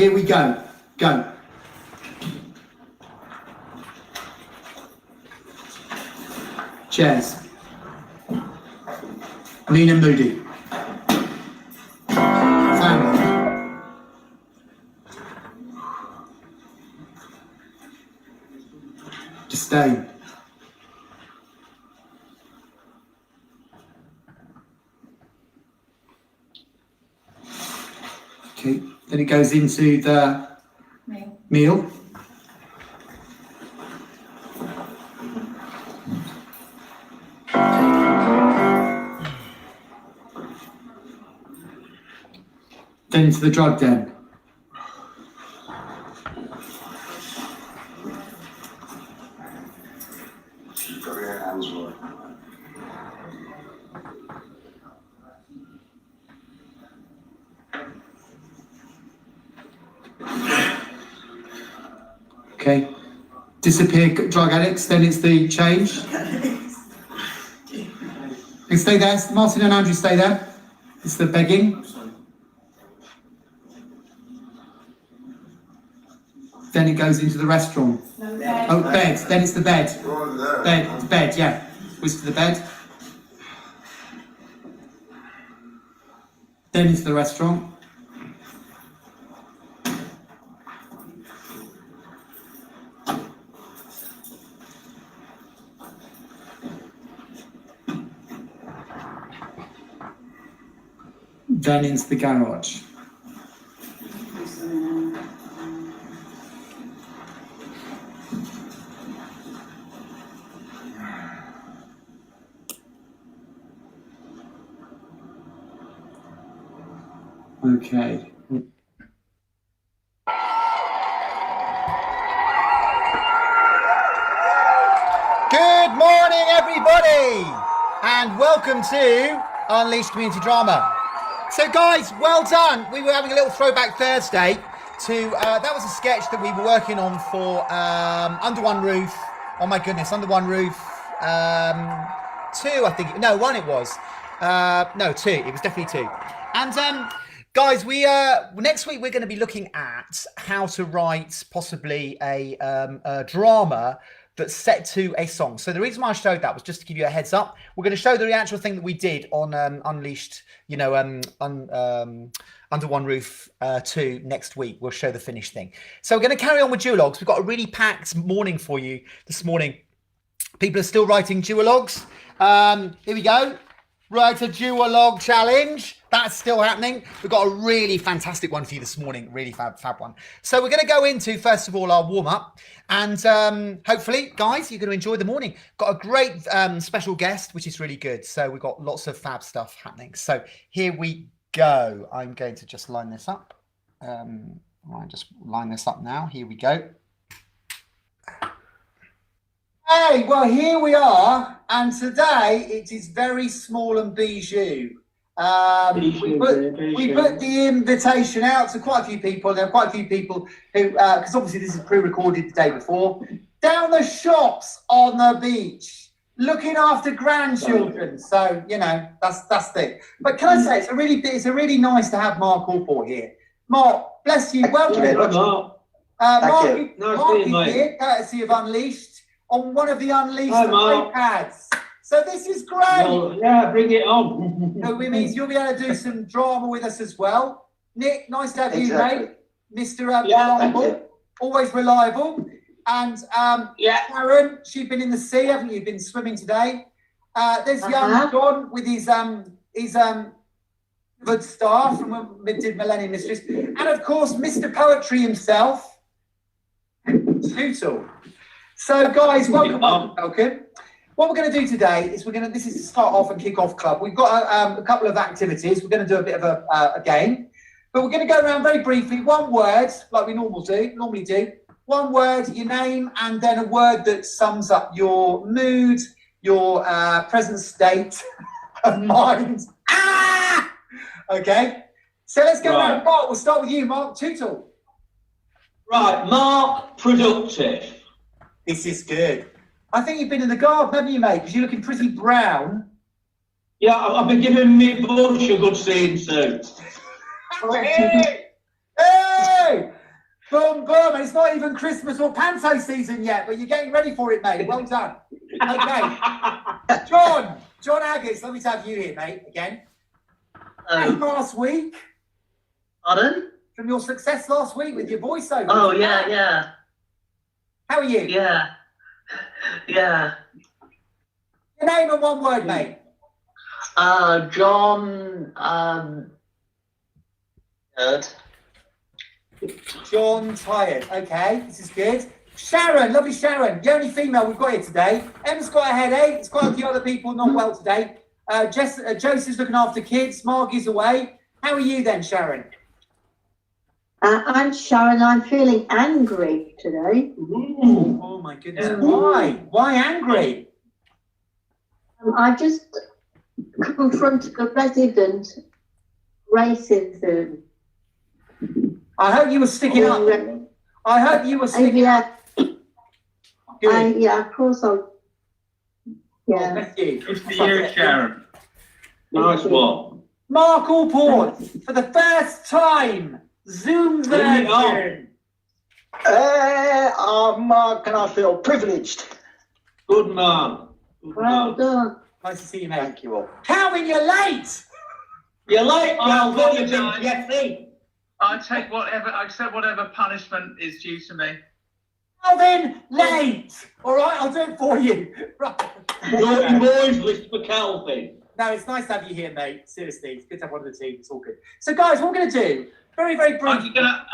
Here we go. Go. Chairs. Nina Moody. Family. Disdain. Okay, then it goes into the meal. Then into the drug den. Okay, disappear drug addicts, then it's the change. You stay there, Martin and Andrew, stay there. It's the begging. Then it goes into the restaurant. Oh, bed, then it's the bed. Bed, yeah. Goes to the bed. Then into the restaurant. Then into the garage. Okay. Good morning, everybody, and welcome to Unleashed Community Drama. So, guys, well done. We were having a little throwback Thursday to that was a sketch that we were working on for Under One Roof. Oh my goodness, Under One Roof 2, I think. No, 1 it was. No, 2. It was definitely 2. And guys, we next week we're going to be looking at how to write possibly a drama that's set to a song. So the reason why I showed that was just to give you a heads up. We're going to show the actual thing that we did on Unleashed, you know, Under One Roof 2 next week. We'll show the finished thing. So we're going to carry on with duologues. We've got a really packed morning for you this morning. People are still writing duologues. Here we go. Write a duologue challenge. That's still happening. We've got a really fantastic one for you this morning. Really fab one. So we're going to go into, first of all, our warm-up. And hopefully, guys, you're going to enjoy the morning. Got a great special guest, which is really good. So we've got lots of fab stuff happening. So here we go. I'm going to just line this up. I'll just line this up now. Here we go. Hey, well, here we are, and today it is very small and bijou. We put the invitation out to quite a few people. There are quite a few people who, because obviously this is pre-recorded the day before, down the shops on the beach, looking after grandchildren. So, you know, that's the thing. But can I say, it's a really nice to have Mark Allport here. Mark, bless you. Welcome. Mark is here, courtesy of Unleashed, on one of the Unleashed iPads. So this is great. Well, yeah, bring it on. So it means you'll be able to do some drama with us as well. Nick, nice to have you, mate. Mr. Reliable, always reliable. And Karen, she's been in the sea, haven't you? Been swimming today. There's young John with his good star from when we did Millennium Mistress. And of course, Mr. Poetry himself, Tootle. So guys, welcome. What we're going to do today is this is Start Off and Kick Off Club. We've got a couple of activities. We're going to do a bit of a game, but we're going to go around very briefly. One word, like we normally do. One word, your name, and then a word that sums up your mood, your present state of mind. Okay. So let's go around. Mark, we'll start with you, Mark Tootle. Right, Mark, productive. This is good. I think you've been in the garden, haven't you, mate? Because you're looking pretty brown. Yeah, I've been giving me bush a good seeing soon. Hey! Boom, boom. And it's not even Christmas or panto season yet, but you're getting ready for it, mate. Well done. Okay. John Aggies, lovely to have you here, mate, again. Last week. Pardon? From your success last week with your voiceover. Oh, yeah. How are you? Yeah. Your name in one word, mate. John, Tired. John Tired. Okay, this is good. Sharon, lovely Sharon, the only female we've got here today. Emma's got a headache. There's quite a few other people not well today. Josie's looking after kids. Margie's away. How are you then, Sharon? I'm Sharon. I'm feeling angry today. Ooh, oh my goodness. Why? Why angry? I just confronted a resident racism. I hope you were sticking up. I hope you were sticking up. Good. Yeah, of course I'll. Yeah. Oh, thank you. It's for you, Sharon. Nice one. Mark Allport, for the first time, Zoom Bring it on. version. Mark, and I feel privileged. Good man. Good Well man. done. Nice to see you, mate. Thank you all. Calvin, you're late. You're late, Well, Calvin. you've been Jeffy. I accept whatever punishment is due to me. Calvin, late. All right, I'll do it for you. Right. Naughty boys list for Calvin. No, it's nice to have you here, mate. Seriously, it's good to have one of the team. It's all good. So, guys, what we're going to do, very, very Are brief. you gonna?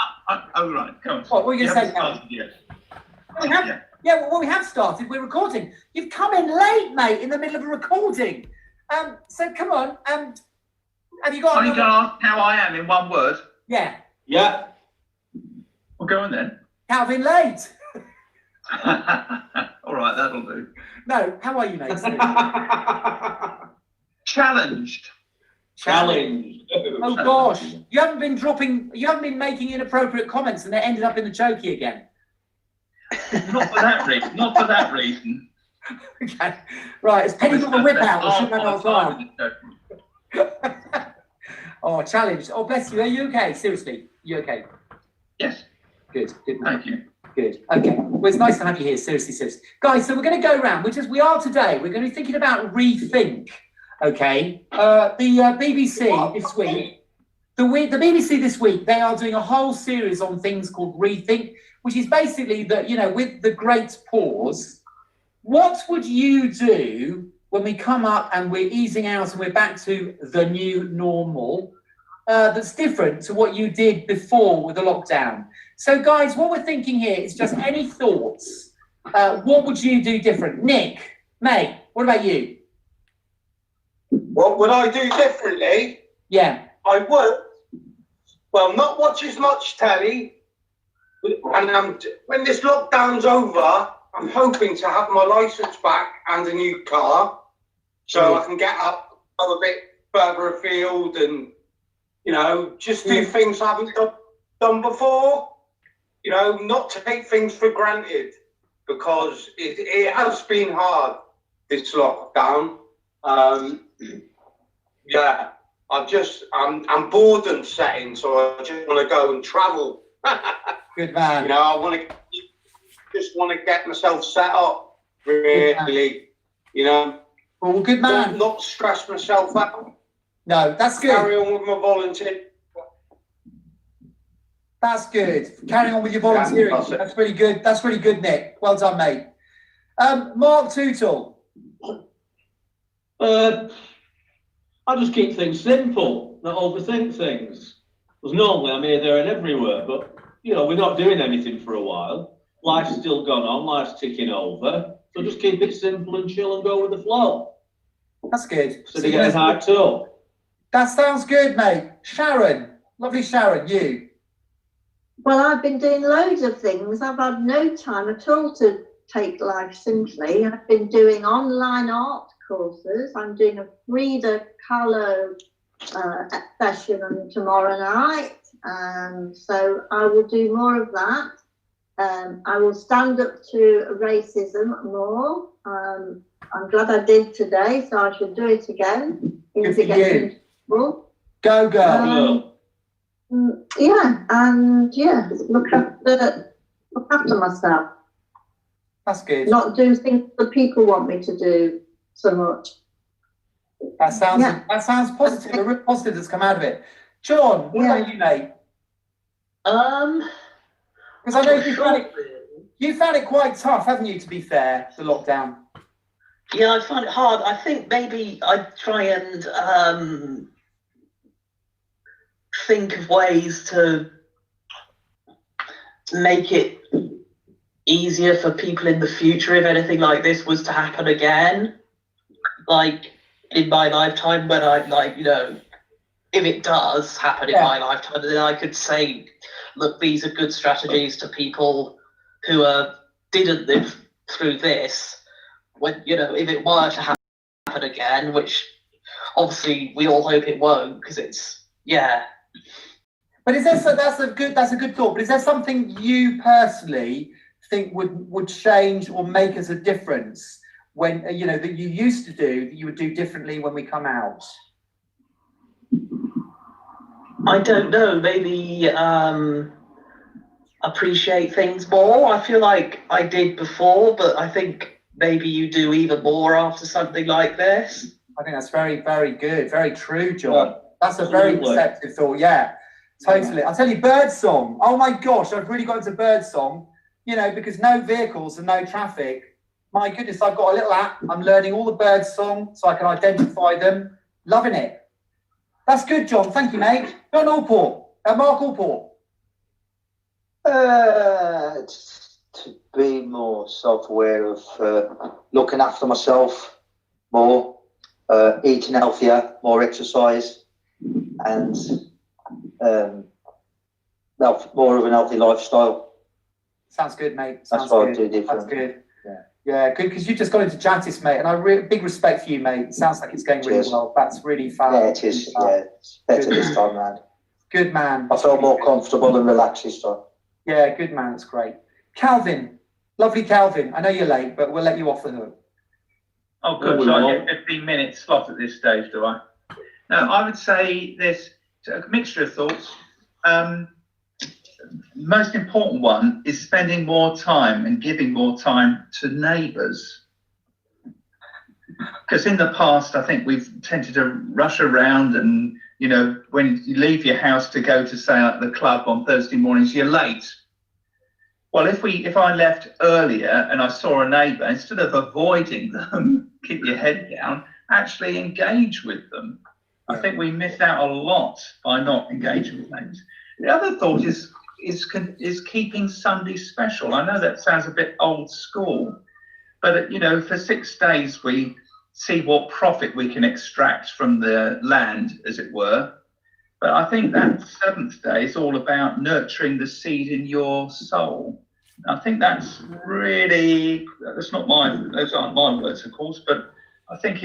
Oh right, come on. What were you You going to say, haven't Calvin? started yet. We have, well, we have started. We're recording. You've come in late, mate, in the middle of a recording. So come on. Have you got? Are you gonna ask how I am in one word? Yeah, Yeah. Well, go on then. Calvin, late. All right, that'll do. No, how are you, mate? Challenged. Challenge. Oh gosh, you haven't been making inappropriate comments, and they ended up in the chokey again. Not for that reason. Not for that reason. Okay, right. Has Penny got the whip out? Or should I not go out? Oh, challenge. Oh, bless you. Are you okay? Seriously, you okay? Yes. Good. Good. Thank you. Good. Okay. Well, it's nice to have you here. Seriously. Guys, so we're going to go around, which is we are today. We're going to be thinking about rethink. Okay. The BBC this week. The BBC this week, they are doing a whole series on things called Rethink, which is basically that, with the great pause, what would you do when we come up and we're easing out and we're back to the new normal that's different to what you did before with the lockdown? So, guys, what we're thinking here is just any thoughts. What would you do different? Nick, May, what about you? What would I do differently? Yeah. I would, not watch as much telly. And when this lockdown's over, I'm hoping to have my licence back and a new car, so I can get up a bit further afield and, just do things I haven't done before. Not to take things for granted, because it has been hard, this lockdown. I'm boredom setting, so I just want to go and travel. Good man. I just want to get myself set up, really. Well, good man. Not stress myself out. No, that's good. Carry on with my volunteer. That's good. Carrying on with your volunteering. Yeah, that's really good. That's really good, Nick. Well done, mate. Mark Tootle. I just keep things simple, not overthink things. Because normally I'm here, there and everywhere, but, we're not doing anything for a while. Life's still gone on, life's ticking over. So just keep it simple and chill and go with the flow. That's good. So they get hyped up. That sounds good, mate. Sharon. Lovely Sharon, you. Well, I've been doing loads of things. I've had no time at all to take life simply. I've been doing online art courses. I'm doing a Frida Kahlo session on tomorrow night. So I will do more of that. I will stand up to racism more. I'm glad I did today, so I shall do it again. Good for you. Go, girl. Yeah, and yeah, look after myself. That's good. Not do things that people want me to do so much. That sounds Yeah. that sounds positive. A real positive that's come out of it. John, what about you, mate? Because I know you found it quite tough, haven't you? To be fair, the lockdown. Yeah, I find it hard. I think maybe I'd try and think of ways to make it easier for people in the future if anything like this was to happen again. Like in my lifetime, when I if it does happen in my lifetime, then I could say, look, these are good strategies to people who didn't live through this. When if it were to happen again, which obviously we all hope it won't, because it's But is there that's a good thought. But is there something you personally think would change or make us a difference when that you used to do that you would do differently when we come out? I don't know, maybe appreciate things more. I feel like I did before, but I think maybe you do even more after something like this. I think that's very, very good, very true, John. Yeah, that's a very receptive thought. Yeah, totally. I'll tell you, bird song. Oh my gosh, I've really got into bird song. Because no vehicles and no traffic. My goodness, I've got a little app. I'm learning all the bird song so I can identify them. Loving it. That's good, John. Thank you, mate. John Allport. Mark Allport. To be more self-aware of looking after myself more, eating healthier, more exercise, and more of an healthy lifestyle. Sounds good, mate. Sounds That's what good. I do different. That's good. Yeah, good, because you just got into Jatis, mate, and big respect for you, mate. It sounds like it's going really well. That's really fun. Yeah, it is. Yeah, it's better this time round. Good man. I feel more comfortable and relaxed this time. Yeah, good man. That's great. Calvin, lovely Calvin. I know you're late, but we'll let you off the hook. Oh, good. So I get 15 minutes slot at this stage, do I? No, I would say this. A mixture of thoughts. Most important one is spending more time and giving more time to neighbours. Because in the past, I think we've tended to rush around and, when you leave your house to go to, say, at the club on Thursday mornings, you're late. Well, if I left earlier and I saw a neighbour, instead of avoiding them, keep your head down, actually engage with them. I think we miss out a lot by not engaging with neighbours. The other thought is keeping Sunday special. I know that sounds a bit old school, but for 6 days we see what profit we can extract from the land, as it were. But I think that 7th day is all about nurturing the seed in your soul. I think those aren't my words, of course, but I think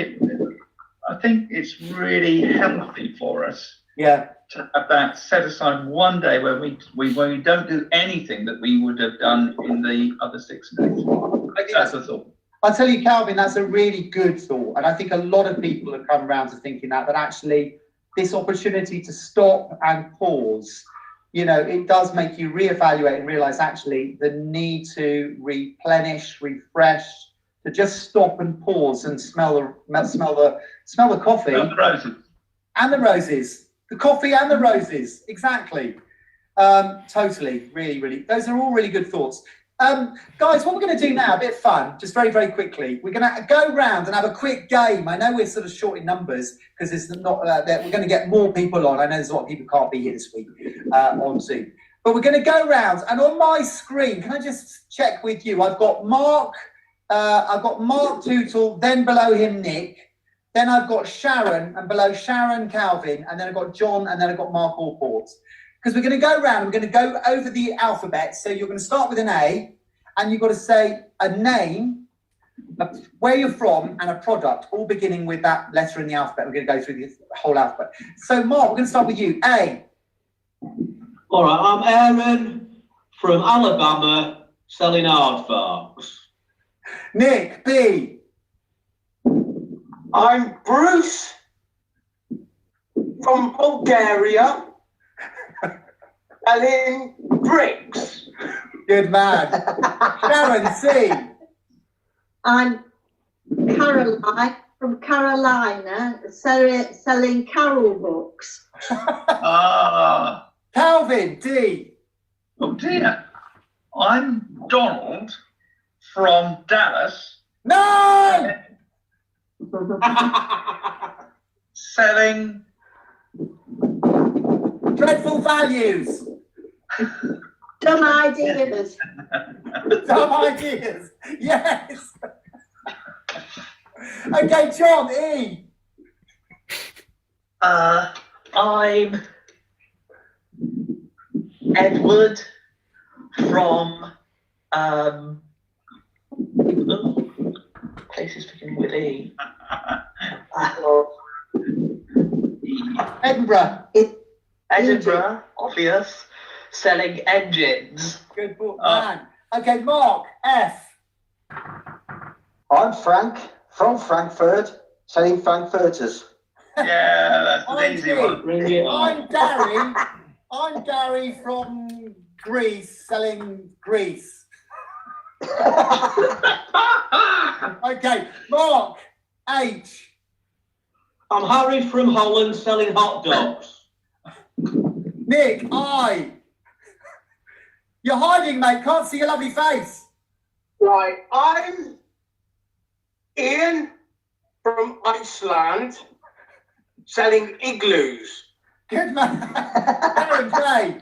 it's really healthy for us. Yeah. To have that set aside one day where we don't do anything that we would have done in the other 6 days. That's a thought. I'll tell you, Calvin, that's a really good thought. And I think a lot of people have come around to thinking that actually this opportunity to stop and pause, it does make you reevaluate and realize actually the need to replenish, refresh, to just stop and pause and smell the coffee. And the roses. And the roses. The coffee and the roses, exactly. Totally, really, really. Those are all really good thoughts. Guys, what we're going to do now, a bit of fun, just very, very quickly. We're going to go round and have a quick game. I know we're sort of short in numbers because it's not we're going to get more people on. I know there's a lot of people who can't be here this week on Zoom. But we're going to go round, and on my screen, can I just check with you? I've got Mark Tootle, then below him Nick. Then I've got Sharon, and below Sharon, Calvin, and then I've got John, and then I've got Mark Allport. Because we're going to go around, we're going to go over the alphabet. So you're going to start with an A, and you've got to say a name, where you're from, and a product, all beginning with that letter in the alphabet. We're going to go through the whole alphabet. So Mark, we're going to start with you. A. All right, I'm Aaron from Alabama, selling aardvarks. Nick, B. I'm Bruce from Bulgaria, selling bricks. Good man. Sharon C. I'm Caroline from Carolina, selling carol books. Ah, Calvin D. oh dear. I'm Donald from Dallas, No! selling Dreadful values. Dumb ideas. Dumb ideas. Yes. Okay, John E. I'm Edward from places beginning with E. Edinburgh. Edinburgh, obvious, selling engines. Good book, man. Okay, Mark F. I'm Frank from Frankfurt, selling Frankfurters. Yeah, that's an I'm easy Gary. one. Bring it on. I'm Gary. I'm Gary from Greece, selling Greece. Okay, Mark H. I'm Harry from Holland selling hot dogs. Nick I. You're hiding, mate. Can't see your lovely face. Right, I'm Ian from Iceland, selling igloos. Good man. Aaron J.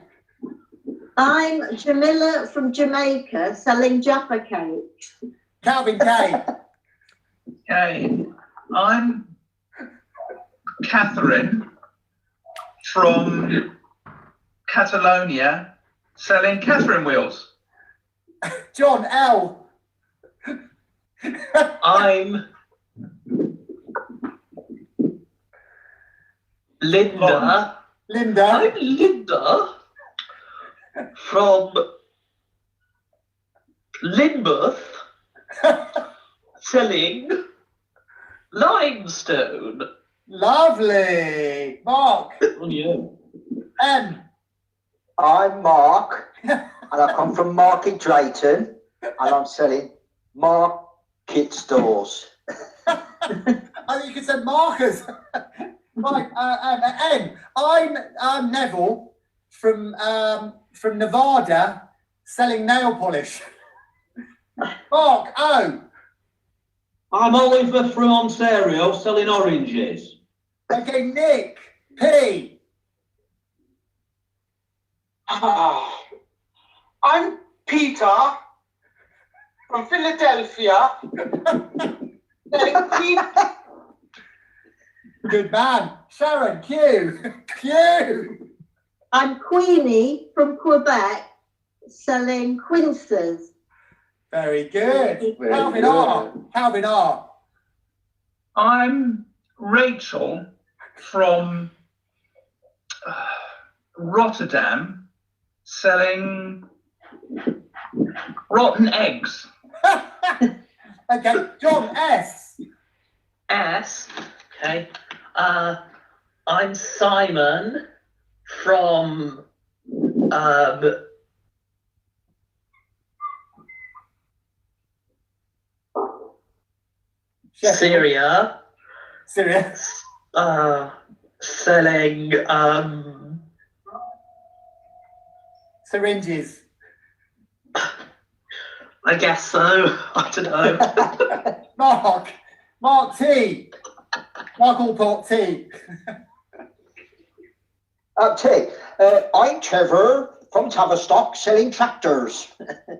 I'm Jamila from Jamaica, selling Jaffa cakes. Calvin K. Okay, I'm Catherine from Catalonia, selling Catherine wheels. John L. I'm Linda. Linda. I'm Linda from Lynmouth, selling limestone. Lovely. Mark On you. M. I'm Mark, and I come from Market Drayton, and I'm selling market stores. I think you could say markers. Right, N. I'm Neville from Nevada, selling nail polish. Mark O. I'm Oliver from Ontario selling oranges. Okay, Nick P. I'm Peter from Philadelphia, selling tea. Good man. Sharon Q. Q. I'm Queenie from Quebec, selling quinces. Very good. Very Calvin good. R. Calvin R. I'm Rachel from Rotterdam, selling rotten eggs. Okay, John S. S. Okay. I'm Simon from Syria. Syria. Selling Syringes. I guess so. I don't know. Mark T. Mark Allport T. Okay, I'm Trevor from Tavistock, selling tractors.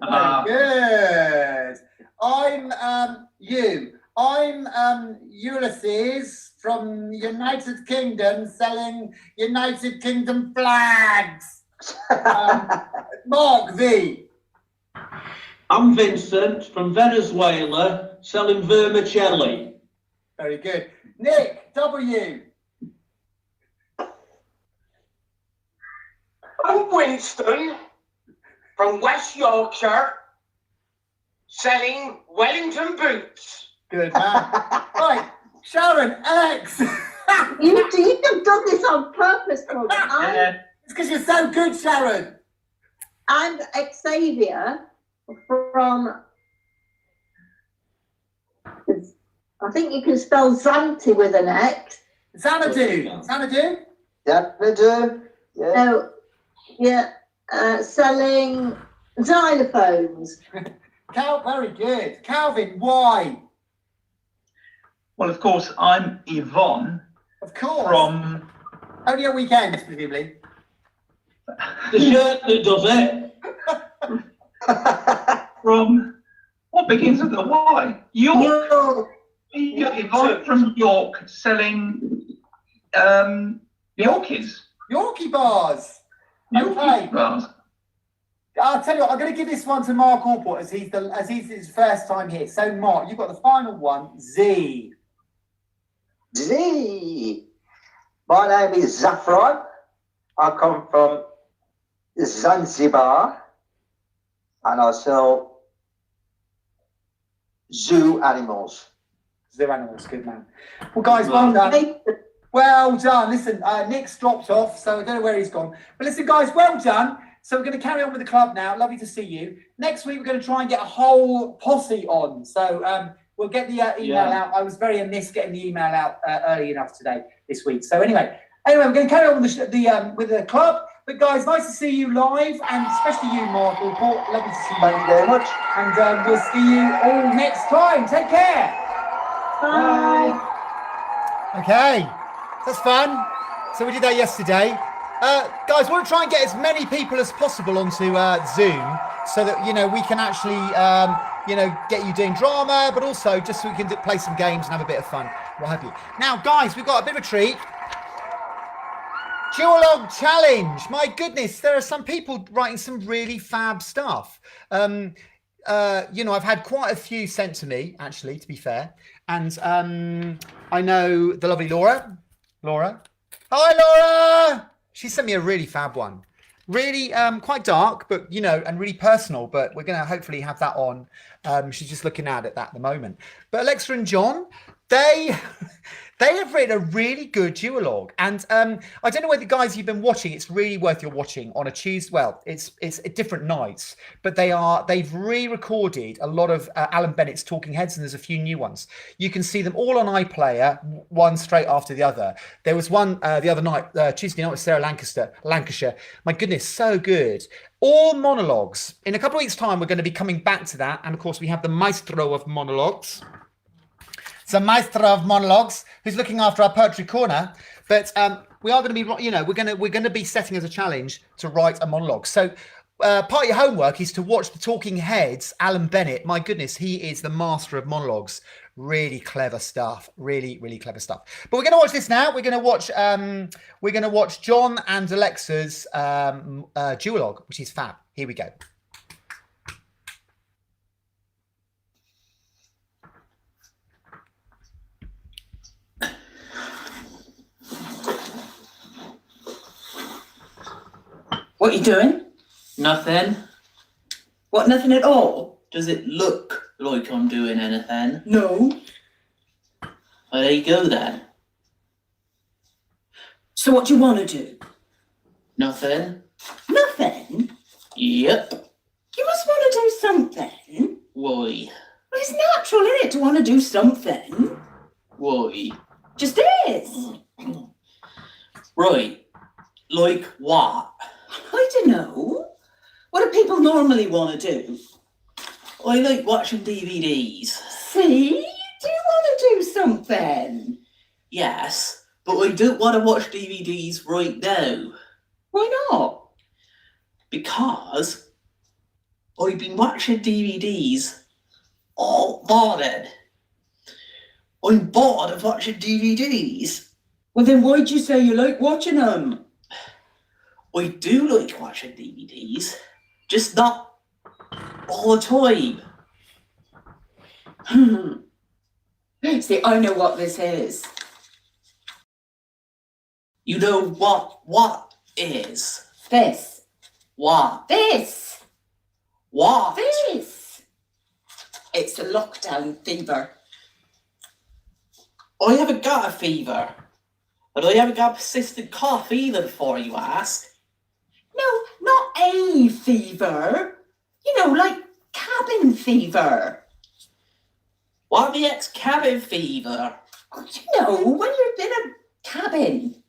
Ah. Very good. I'm you. I'm Ulysses from United Kingdom, selling United Kingdom flags. Mark V. I'm Vincent from Venezuela selling vermicelli. Very good. Nick W. I'm Winston from West Yorkshire, selling Wellington boots. Good man. Right, Sharon X. You have done this on purpose, Paul. Yeah. It's because you're so good, Sharon. And Xavier from, I think you can spell Xanti with an X. Xanadu. Xanadu? Xanadu. Yeah. No, yeah, selling xylophones. Very good. Calvin, why? Well, of course, I'm Yvonne Of course. from. Only on weekends, presumably. The shirt that does it. From what begins with a Y? York. You're Yvonne from York selling Yorkies. Yorkie bars. Okay. Yorkie bars. I'll tell you what, I'm going to give this one to Mark Allport as he's his first time here. So, Mark, you've got the final one, Z. Z. My name is Zafran. I come from Zanzibar and I sell zoo animals. Zoo animals, good man. Well, guys, well done. Well done. Listen, Nick's dropped off, so I don't know where he's gone. But listen, guys, well done. So we're going to carry on with the club now. Lovely to see you. Next week, we're going to try and get a whole posse on. So we'll get the email out. I was very amiss getting the email out early enough this week. So anyway, we're going to carry on with the club. But guys, nice to see you live, and especially you, Mark Allport. Lovely to see you. Thank you very much. And we'll see you all next time. Take care. Bye. Okay, that's fun. So we did that yesterday. Guys, we'll try and get as many people as possible onto Zoom so that, we can actually, get you doing drama, but also just so we can play some games and have a bit of fun, what have you. Now, guys, we've got a bit of a treat. Duologue challenge. My goodness, there are some people writing some really fab stuff. I've had quite a few sent to me, actually, to be fair. And I know the lovely Laura. Hi, Laura. She sent me a really fab one. Really quite dark, but, and really personal. But we're going to hopefully have that on. She's just looking at it at the moment. But Alexa and John, they have written a really good duologue. And I don't know whether, guys, you've been watching. It's really worth your watching on a Tuesday. Well, it's different nights, but they've re-recorded a lot of Alan Bennett's Talking Heads, and there's a few new ones. You can see them all on iPlayer, one straight after the other. There was one the other night, Tuesday night with Sarah Lancashire. My goodness, so good. All monologues. In a couple of weeks' time, we're going to be coming back to that. And of course, we have the maestro of monologues. So maestro of monologues, who's looking after our poetry corner, but we are going to be, we're going to be setting as a challenge to write a monologue. So part of your homework is to watch the Talking Heads. Alan Bennett, my goodness, he is the master of monologues. Really clever stuff. Really, really clever stuff. But we're going to watch this now. We're going to watch John and Alexa's duologue, which is fab. Here we go. What are you doing? Nothing. What, nothing at all? Does it look like I'm doing anything? No. Well, there you go then. So what do you want to do? Nothing. Nothing? Yep. You must want to do something. Why? Well, it's natural, isn't it, to want to do something? Why? Just is. Right. Like what? I don't know. What do people normally want to do? I like watching DVDs. See? Do you want to do something? Yes, but I don't want to watch DVDs right now. Why not? Because I've been watching DVDs all morning. I'm bored of watching DVDs. Well, then why'd you say you like watching them? I do like watching DVDs, just not all the time. See, I know what this is. You know what is? This. What? This. What? This. It's a lockdown fever. I haven't got a fever. And I haven't got a persistent cough either, before you ask. a fever. You know, like cabin fever. What makes cabin fever? Oh, you know, when you're in a cabin.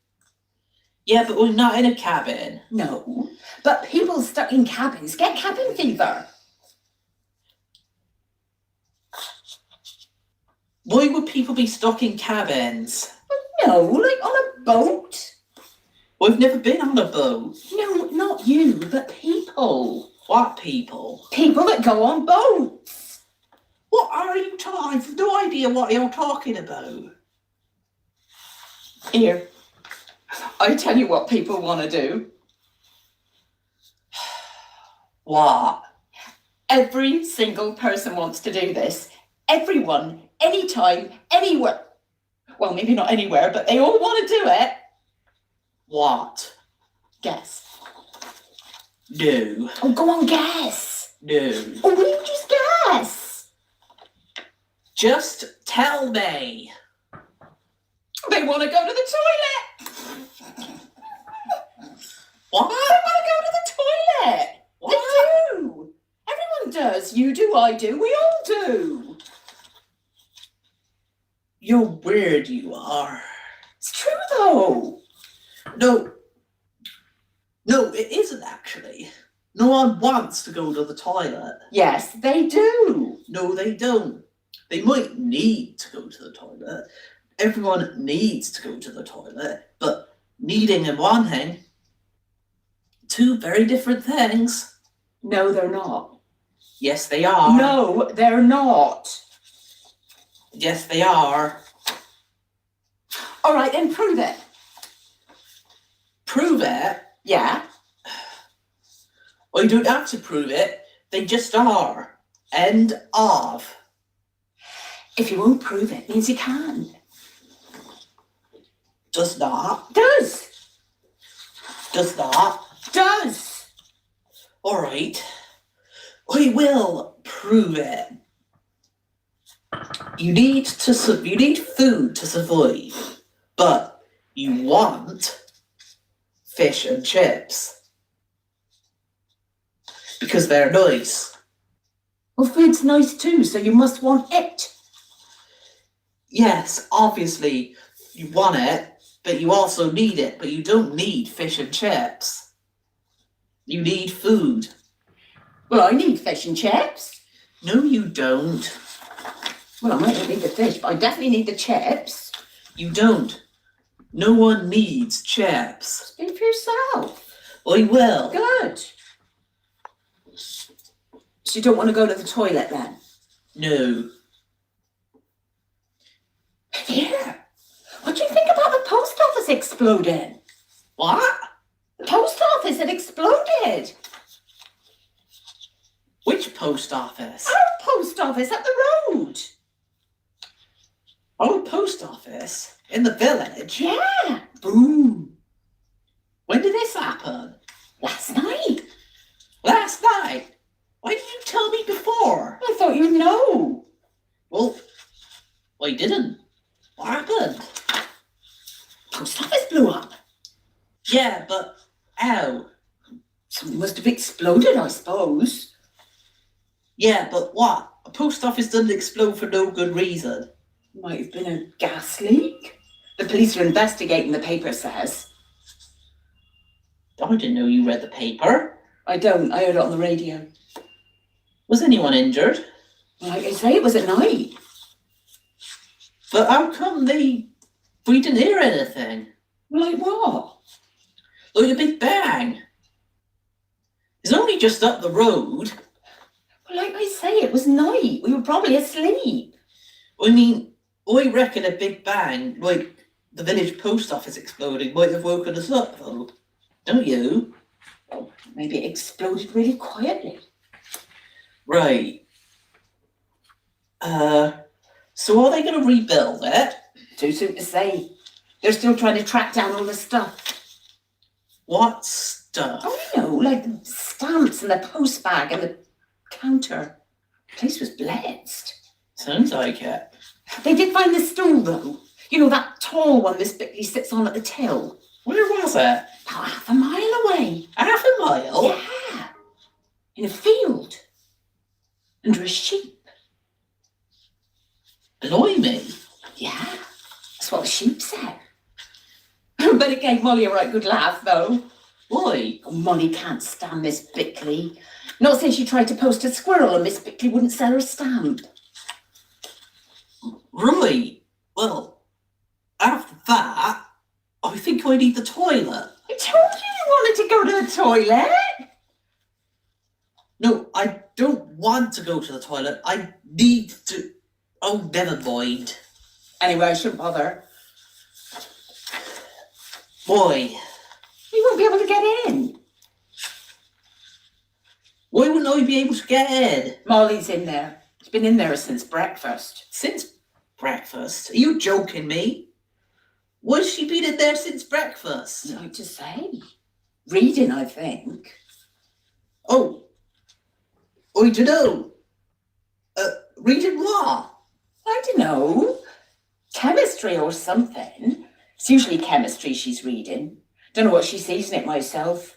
Yeah, but we're not in a cabin. No, but people stuck in cabins get cabin fever. Why would people be stuck in cabins? No, like on a boat. We've never been on a boat. No, not you, but people. What people? People that go on boats. What are you talking? I've no idea what you're talking about. Here, I tell you what people want to do. What? Every single person wants to do this. Everyone, anytime, anywhere. Well, maybe not anywhere, but they all want to do it. What? Guess. No. Oh, go on, guess. No. Oh, will you just guess? Just tell me. They want to go to the toilet. What? They want to go to the toilet. What? They do. Everyone does. You do, I do, we all do. You're weird, you are. It's true, though. No, it isn't actually. No one wants to go to the toilet. Yes, they do. No, they don't. They might need to go to the toilet. Everyone needs to go to the toilet, but needing and wanting, two very different things. No, they're not. Yes, they are. No, they're not. Yes, they are. All right, then prove it. Prove it? Yeah. Well, you don't have to prove it. They just are. End of. If you won't prove it, means you can't. Does not. Does. Does not. Does. All right. We will prove it. You need food to survive, but you want fish and chips because they're nice. Well, food's nice too, so you must want it. Yes, obviously you want it, but you also need it, but you don't need fish and chips. You need food. Well, I need fish and chips. No, you don't. Well, I might not need the fish, but I definitely need the chips. You don't. No one needs chips. Speak for yourself. I will. Good. So you don't want to go to the toilet then? No. Here. What do you think about the post office exploding? What? The post office had exploded. Which post office? Our post office up the road. Our post office? In the village? Yeah. Boom. When did this happen? Last night. Last night? Why didn't you tell me before? I thought you'd know. Well, I didn't. What happened? Post office blew up. Yeah, but how? Something must have exploded, I suppose. Yeah, but what? A post office doesn't explode for no good reason. Might have been a gas leak. The police are investigating, the paper says. I didn't know you read the paper. I don't. I heard it on the radio. Was anyone injured? Like I say, it was at night. But how come we didn't hear anything? Like what? Like a big bang. It's only just up the road. Well, like I say, it was night. We were probably asleep. I mean, I reckon a big bang, like the village post office exploding, might have woken us up, though. Don't you? Well, maybe it exploded really quietly. Right. So are they going to rebuild it? Too soon to say. They're still trying to track down all the stuff. What stuff? Oh, you know, like the stamps and the post bag and the counter. The place was blessed. Sounds like it. They did find the stool, though. You know, that tall one Miss Bickley sits on at the till. Where was it? About half a mile away. Half a mile? Yeah. In a field. Under a sheep. Blimey. Yeah. That's what the sheep said. But it gave Molly a right good laugh, though. Why? Oh, Molly can't stand Miss Bickley. Not since she tried to post a squirrel and Miss Bickley wouldn't sell her stamp. Right. Well, after that, I think I need the toilet. I told you you wanted to go to the toilet. No, I don't want to go to the toilet. I need to... Oh, never mind. Anyway, I shouldn't bother. Why? You won't be able to get in. Why wouldn't I be able to get in? Molly's in there. She's been in there since breakfast. Since breakfast? Are you joking me? Why's she been in there since breakfast? Like to say. Reading, I think. Oh. I don't know. Reading what? I don't know. Chemistry or something. It's usually chemistry she's reading. Don't know what she sees in it myself.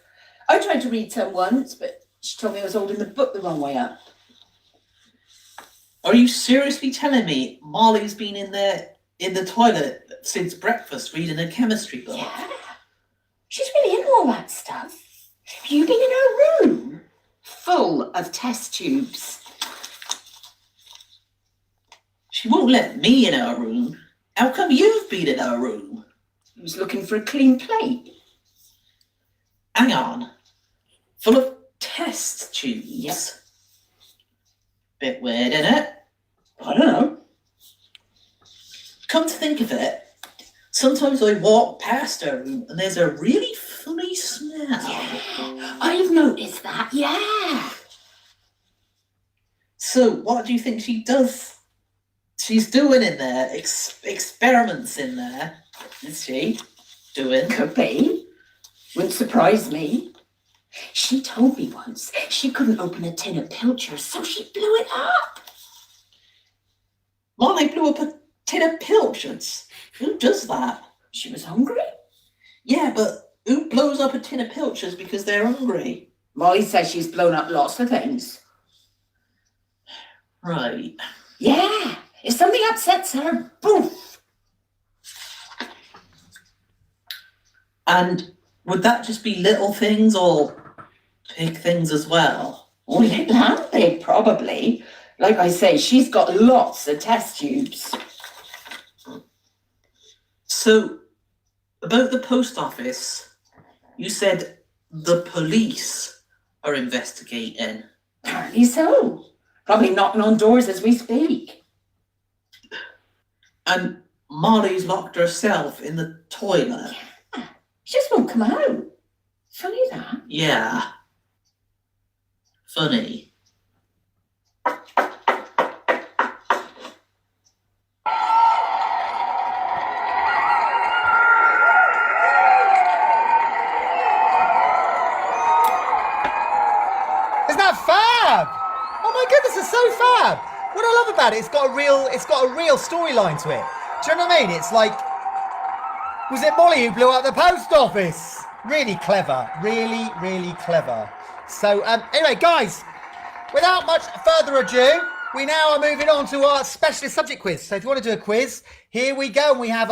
I tried to read some once, but she told me I was holding the book the wrong way up. Are you seriously telling me Molly's been in there in the toilet since breakfast reading a chemistry book? Yeah. She's really into all that stuff. Have you been in her room? Full of test tubes. She won't let me in her room. How come you've been in her room? I was looking for a clean plate. Hang on. Full of test tubes? Yep. Bit weird, isn't it? I don't know. Come to think of it, sometimes I walk past her room and there's a really funny smell. Yeah, I've noticed that, yeah. So what do you think she does? She's doing in there, experiments in there, is she? Doing? Could be. Wouldn't surprise me. She told me once she couldn't open a tin of pilchers, so she blew it up. Molly blew up a tin of pilchards. Who does that? She was hungry. Yeah, but who blows up a tin of pilchards because they're hungry? Molly says she's blown up lots of things. Right. Yeah, if something upsets her, poof. And would that just be little things or big things as well? Oh, little and big, probably. Like I say, she's got lots of test tubes. So, about the post office, you said the police are investigating. Apparently so. Probably knocking on doors as we speak. And Molly's locked herself in the toilet. Yeah, she just won't come out. Funny that. Yeah. Funny. Isn't that fab? Oh my goodness, it's so fab. What I love about it, it's got a real storyline to it. Do you know what I mean? It's like, was it Molly who blew up the post office? Really clever, really, really clever. So anyway, guys, without much further ado, we now are moving on to our specialist subject quiz. So if you want to do a quiz, here we go. And we have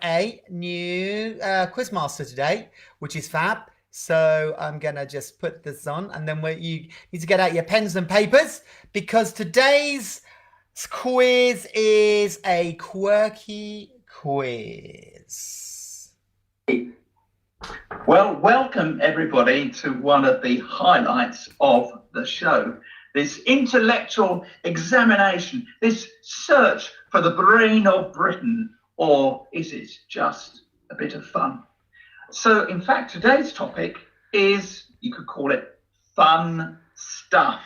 a new quiz master today, which is fab. So I'm gonna just put this on, and then you need to get out your pens and papers, because today's quiz is a quirky quiz. Well, welcome everybody to one of the highlights of the show. This intellectual examination, this search for the brain of Britain, or is it just a bit of fun? So, in fact, today's topic is, you could call it fun stuff.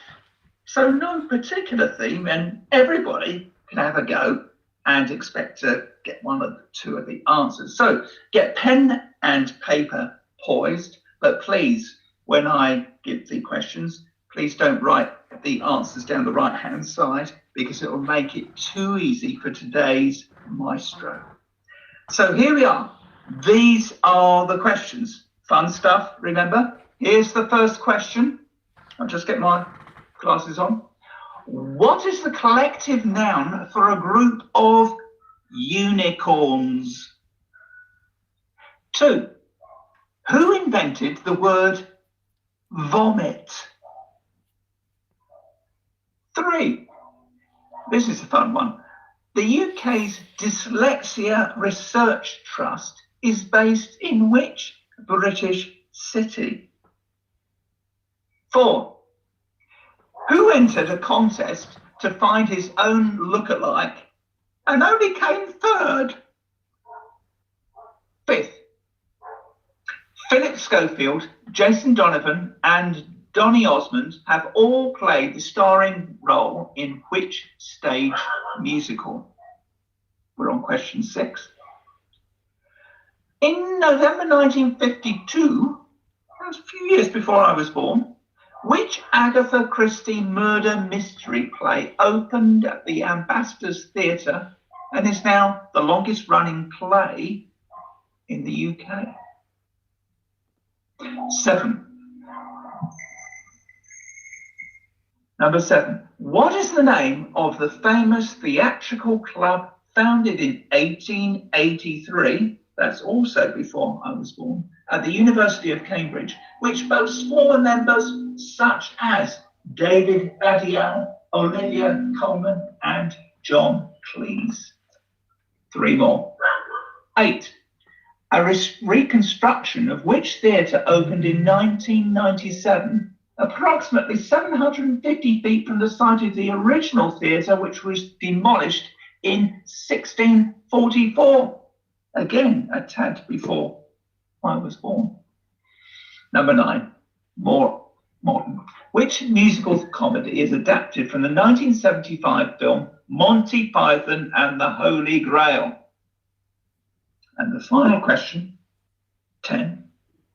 So no particular theme, and everybody can have a go and expect to get one or two of the answers. So get pen and paper poised, but please, when I give the questions, please don't write the answers down the right-hand side, because it will make it too easy for today's maestro. So here we are. These are the questions. Fun stuff, remember? Here's the first question. I'll just get my glasses on. What is the collective noun for a group of unicorns? 2. Who invented the word vomit? 3. This is a fun one. The UK's Dyslexia Research Trust is based in which British city? 4. Who entered a contest to find his own lookalike and only came third? 5th. Philip Schofield, Jason Donovan and Donny Osmond have all played the starring role in which stage musical? We're on question 6. In November 1952, that was a few years before I was born, which Agatha Christie murder mystery play opened at the Ambassadors Theatre and is now the longest running play in the UK? 7. Number 7. What is the name of the famous theatrical club founded in 1883, that's also before I was born, at the University of Cambridge, which boasts former members such as David Baddiel, Olivia Colman and John Cleese? 3 more. 8. A reconstruction of which theatre opened in 1997, approximately 750 feet from the site of the original theatre, which was demolished in 1644. Again, a tad before I was born. Number 9, more modern. Which musical comedy is adapted from the 1975 film Monty Python and the Holy Grail? And the final question, 10.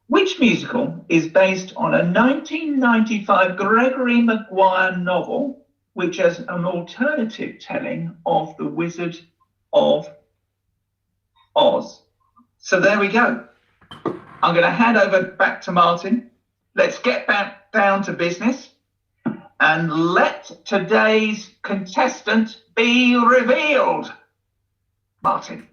Which musical is based on a 1995 Gregory Maguire novel, which has an alternative telling of The Wizard of Oz? So there we go. I'm going to hand over back to Martin. Let's get back down to business and let today's contestant be revealed. Martin.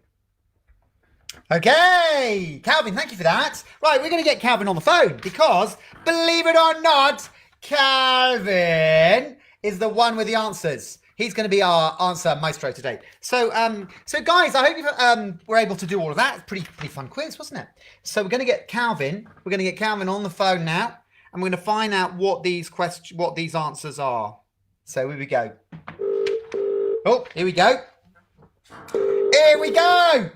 Okay, Calvin, thank you for that. Right, we're going to get Calvin on the phone because, believe it or not, Calvin is the one with the answers. He's going to be our answer maestro today. So guys, I hope you were able to do all of that. It's pretty fun quiz, wasn't it? So we're going to get Calvin. We're going to get Calvin on the phone now, and we're going to find out what these answers are. So here we go. Oh, here we go. Here we go.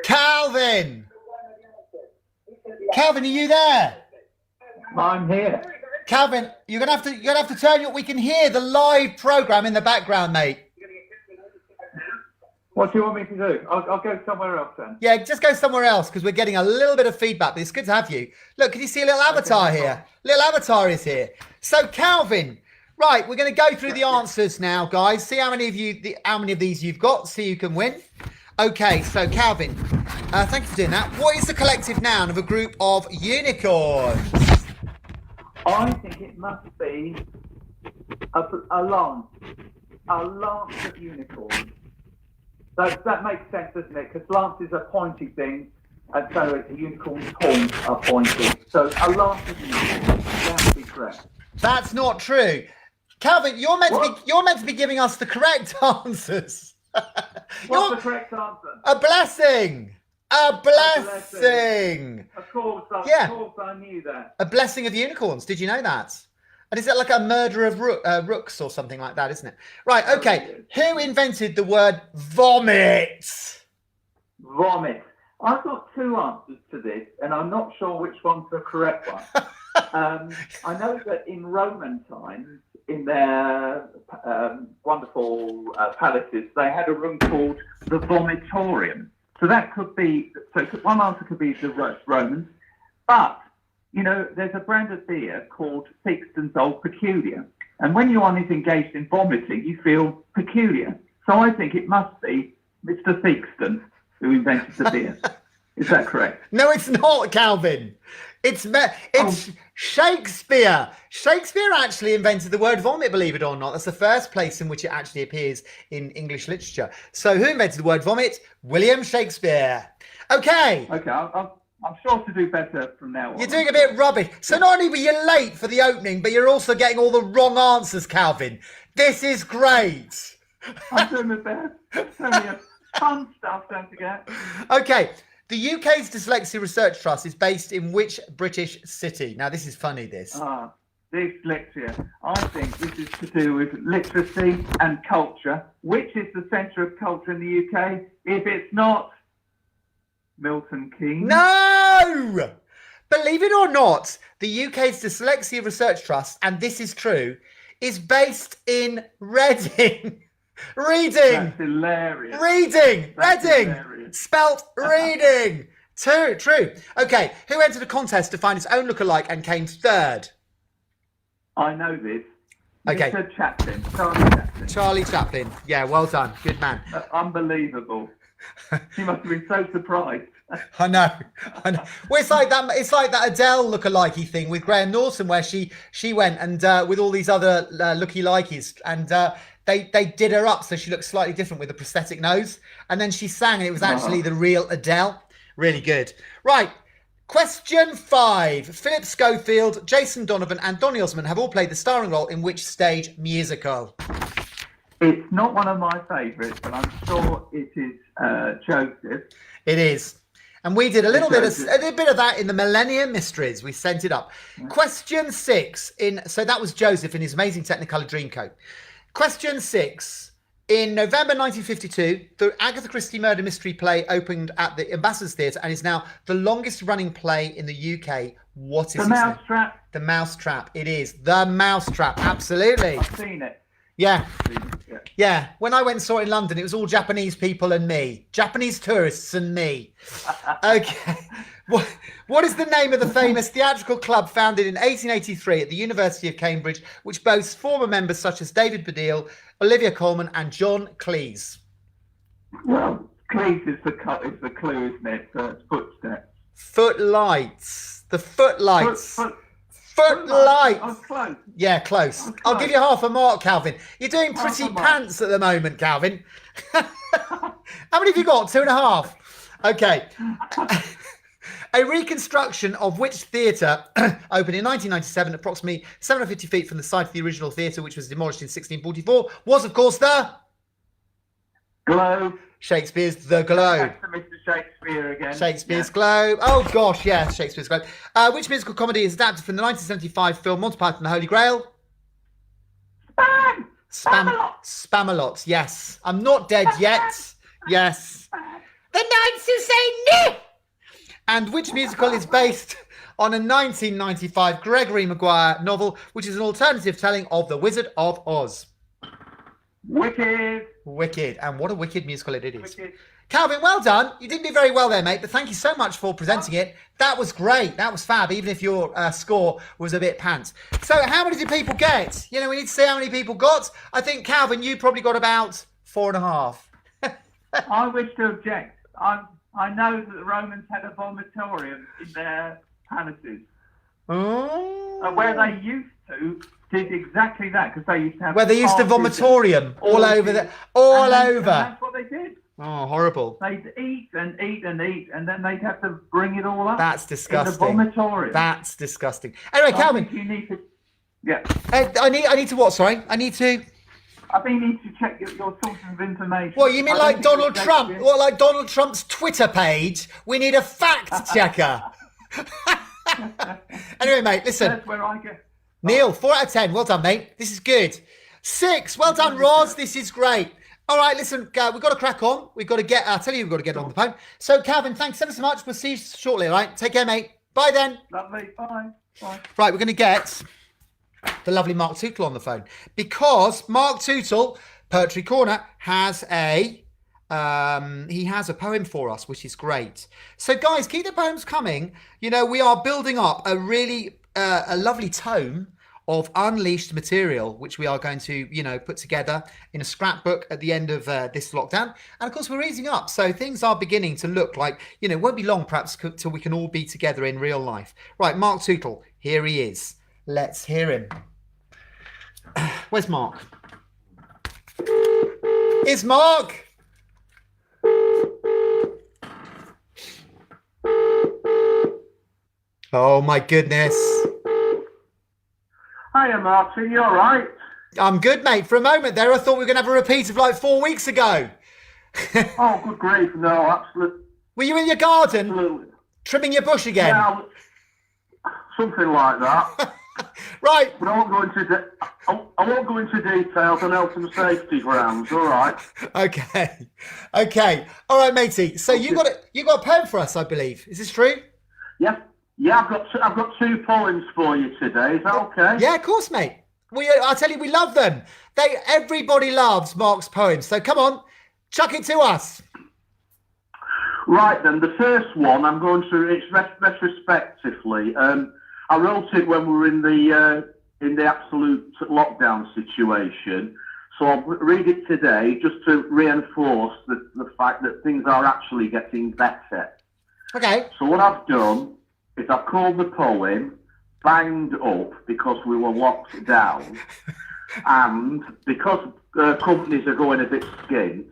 Calvin! Calvin, are you there? I'm here. Calvin, you're gonna have to turn your. We can hear the live program in the background, mate. What do you want me to do? I'll go somewhere else then. Yeah, just go somewhere else because we're getting a little bit of feedback, but it's good to have you. Look, can you see a little avatar here? Little avatar is here. So, Calvin, right, we're going to go through the answers now, guys. See how many of these you've got, so you can win. Okay, so Calvin, thank you for doing that. What is the collective noun of a group of unicorns? I think it must be a lance of unicorns. That makes sense, doesn't it? Because lances are pointy things, and so a unicorn's horns are pointy. So a lance of unicorns, that would be correct. That's not true, Calvin. You're meant to be giving us the correct answers. What's the correct answer? A blessing. A blessing. Of course, I knew that. A blessing of unicorns. Did you know that? And is it like a murder of rooks or something like that, isn't it? Right, okay. Who invented the word vomit? Vomit. I've got 2 answers to this, and I'm not sure which one's the correct one. I know that in Roman times, in their wonderful palaces, they had a room called the vomitorium. So that could be, one answer could be the Romans, but, you know, there's a brand of beer called Theakston's Old Peculiar. And when your is engaged in vomiting, you feel peculiar. So I think it must be Mr. Theakston who invented the beer. Is that correct? No, it's not, Calvin. It's Shakespeare. Shakespeare actually invented the word vomit, believe it or not. That's the first place in which it actually appears in English literature. So who invented the word vomit? William Shakespeare. Okay. Okay, I'm sure to do better from now on. You're doing a bit rubbish. So not only were you late for the opening, but you're also getting all the wrong answers, Calvin. This is great. I'm doing my best. It's only a fun stuff, don't forget. Okay. The UK's Dyslexia Research Trust is based in which British city? Now, this is funny, this. Dyslexia. I think this is to do with literacy and culture. Which is the centre of culture in the UK? If it's not Milton Keynes. No! Believe it or not, the UK's Dyslexia Research Trust, and this is true, is based in Reading. Reading. That's hilarious. Reading. That's Reading. hilarious. Spelt reading. True. Okay, who entered a contest to find his own lookalike and came third? I know this. Okay. Mr. Chaplin. Charlie Chaplin. Charlie Chaplin. Yeah, well done. Good man. Unbelievable. He must have been so surprised. I know. Well, it's like that Adele lookalike thing with Graham Norton, where she went and with all these other looky likeys, and they did her up so she looked slightly different with a prosthetic nose, and then she sang, and it was actually the real Adele. Really good. Right. Question 5. Philip Schofield, Jason Donovan, and Donny Osmond have all played the starring role in which stage musical? It's not one of my favourites, but I'm sure it is Joseph. It is. And we did a little bit of that in the Millennium Mysteries. We sent it up. Yeah. Question 6. So that was Joseph in his amazing Technicolor Dreamcoat. Question 6. In November 1952, the Agatha Christie murder mystery play opened at the Ambassadors Theatre and is now the longest running play in the UK. What is The Mousetrap? The Mousetrap. It is. The Mousetrap. Absolutely. I've seen it. Yeah. Yeah. When I went and saw it in London, it was all Japanese people and me. Japanese tourists and me. Okay. What is the name of the famous theatrical club founded in 1883 at the University of Cambridge, which boasts former members such as David Baddiel, Olivia Colman, and John Cleese? Well, Cleese is the clue, isn't it? So it's footsteps. Footlights. The Footlights. Footlights. I was close. Yeah, close. I'll give you half a mark, Calvin. You're doing pretty pants at the moment, Calvin. How many have you got? 2.5. Okay. A reconstruction of which theatre opened in 1997, approximately 750 feet from the site of the original theatre, which was demolished in 1644, was, of course, the Globe. Shakespeare's The Globe. Back to Mr. Shakespeare again. Shakespeare's Globe. Oh, gosh, yeah, Shakespeare's Globe. Which musical comedy is adapted from the 1975 film Monty Python and the Holy Grail? Spamalot, yes. I'm not dead yet. Yes. The Knights Who Say No! And which musical is based on a 1995 Gregory Maguire novel, which is an alternative telling of The Wizard of Oz? Wicked. Wicked. And what a wicked musical it is. Wicked. Calvin, well done. You didn't do very well there, mate, but thank you so much for presenting it. That was great. That was fab, even if your score was a bit pants. So how many did people get? You know, we need to see how many people got. I think, Calvin, you probably got about 4.5. I wish to object. I know that the Romans had a vomitorium in their palaces. Oh. Where they used to did exactly that, because they used to have... Where they used to vomitorium all over. And that's what they did. Oh, horrible. They'd eat and eat and eat, and then they'd have to bring it all up. That's disgusting. In the vomitorium. That's disgusting. Anyway, Calvin. You need to... Yeah. I need to what, sorry? I think you need to check your sources of information. What, you mean like Donald Trump? What, like Donald Trump's Twitter page? We need a fact checker. Anyway, mate, listen. That's where I get... Neil, 4 out of 10. Well done, mate. This is good. 6. Well done, Roz. This is great. All right, listen, we've got to crack on. We've got to get, I'll tell you, we've got to get on the phone. So, Calvin, thanks ever so much. We'll see you shortly, all right? Take care, mate. Bye then. Lovely. Bye. Bye. Right, we're going to get the lovely Mark Tootle on the phone, because Mark Tootle, Poetry Corner, has a poem for us, which is great. So, guys, keep the poems coming. You know, we are building up a really a lovely tome of unleashed material, which we are going to, put together in a scrapbook at the end of this lockdown. And of course, we're easing up. So things are beginning to look like, it won't be long perhaps till we can all be together in real life. Right, Mark Tootle, here he is. Let's hear him. Where's Mark? Is Mark? Oh my goodness. Hiya, Martin, you alright? I'm good, mate. For a moment there, I thought we were going to have a repeat of like 4 weeks ago. Oh, good grief, no, absolutely. Were you in your garden? Absolutely. Trimming your bush again? Yeah, something like that. Right. But I won't go into details on health and safety grounds, alright? Okay. All right, matey. So you got a poem for us, I believe. Is this true? Yeah. Yeah, I've got 2 poems for you today. Is that okay? Yeah, of course, mate. I tell you, we love them. Everybody loves Mark's poems. So come on, chuck it to us. Right then, the first one I'm going to. It's retrospectively. I wrote it when we were in the absolute lockdown situation. So I'll read it today just to reinforce the fact that things are actually getting better. Okay. So what I've done is I've called the poem Banged Up because we were locked down. And because companies are going a bit skint,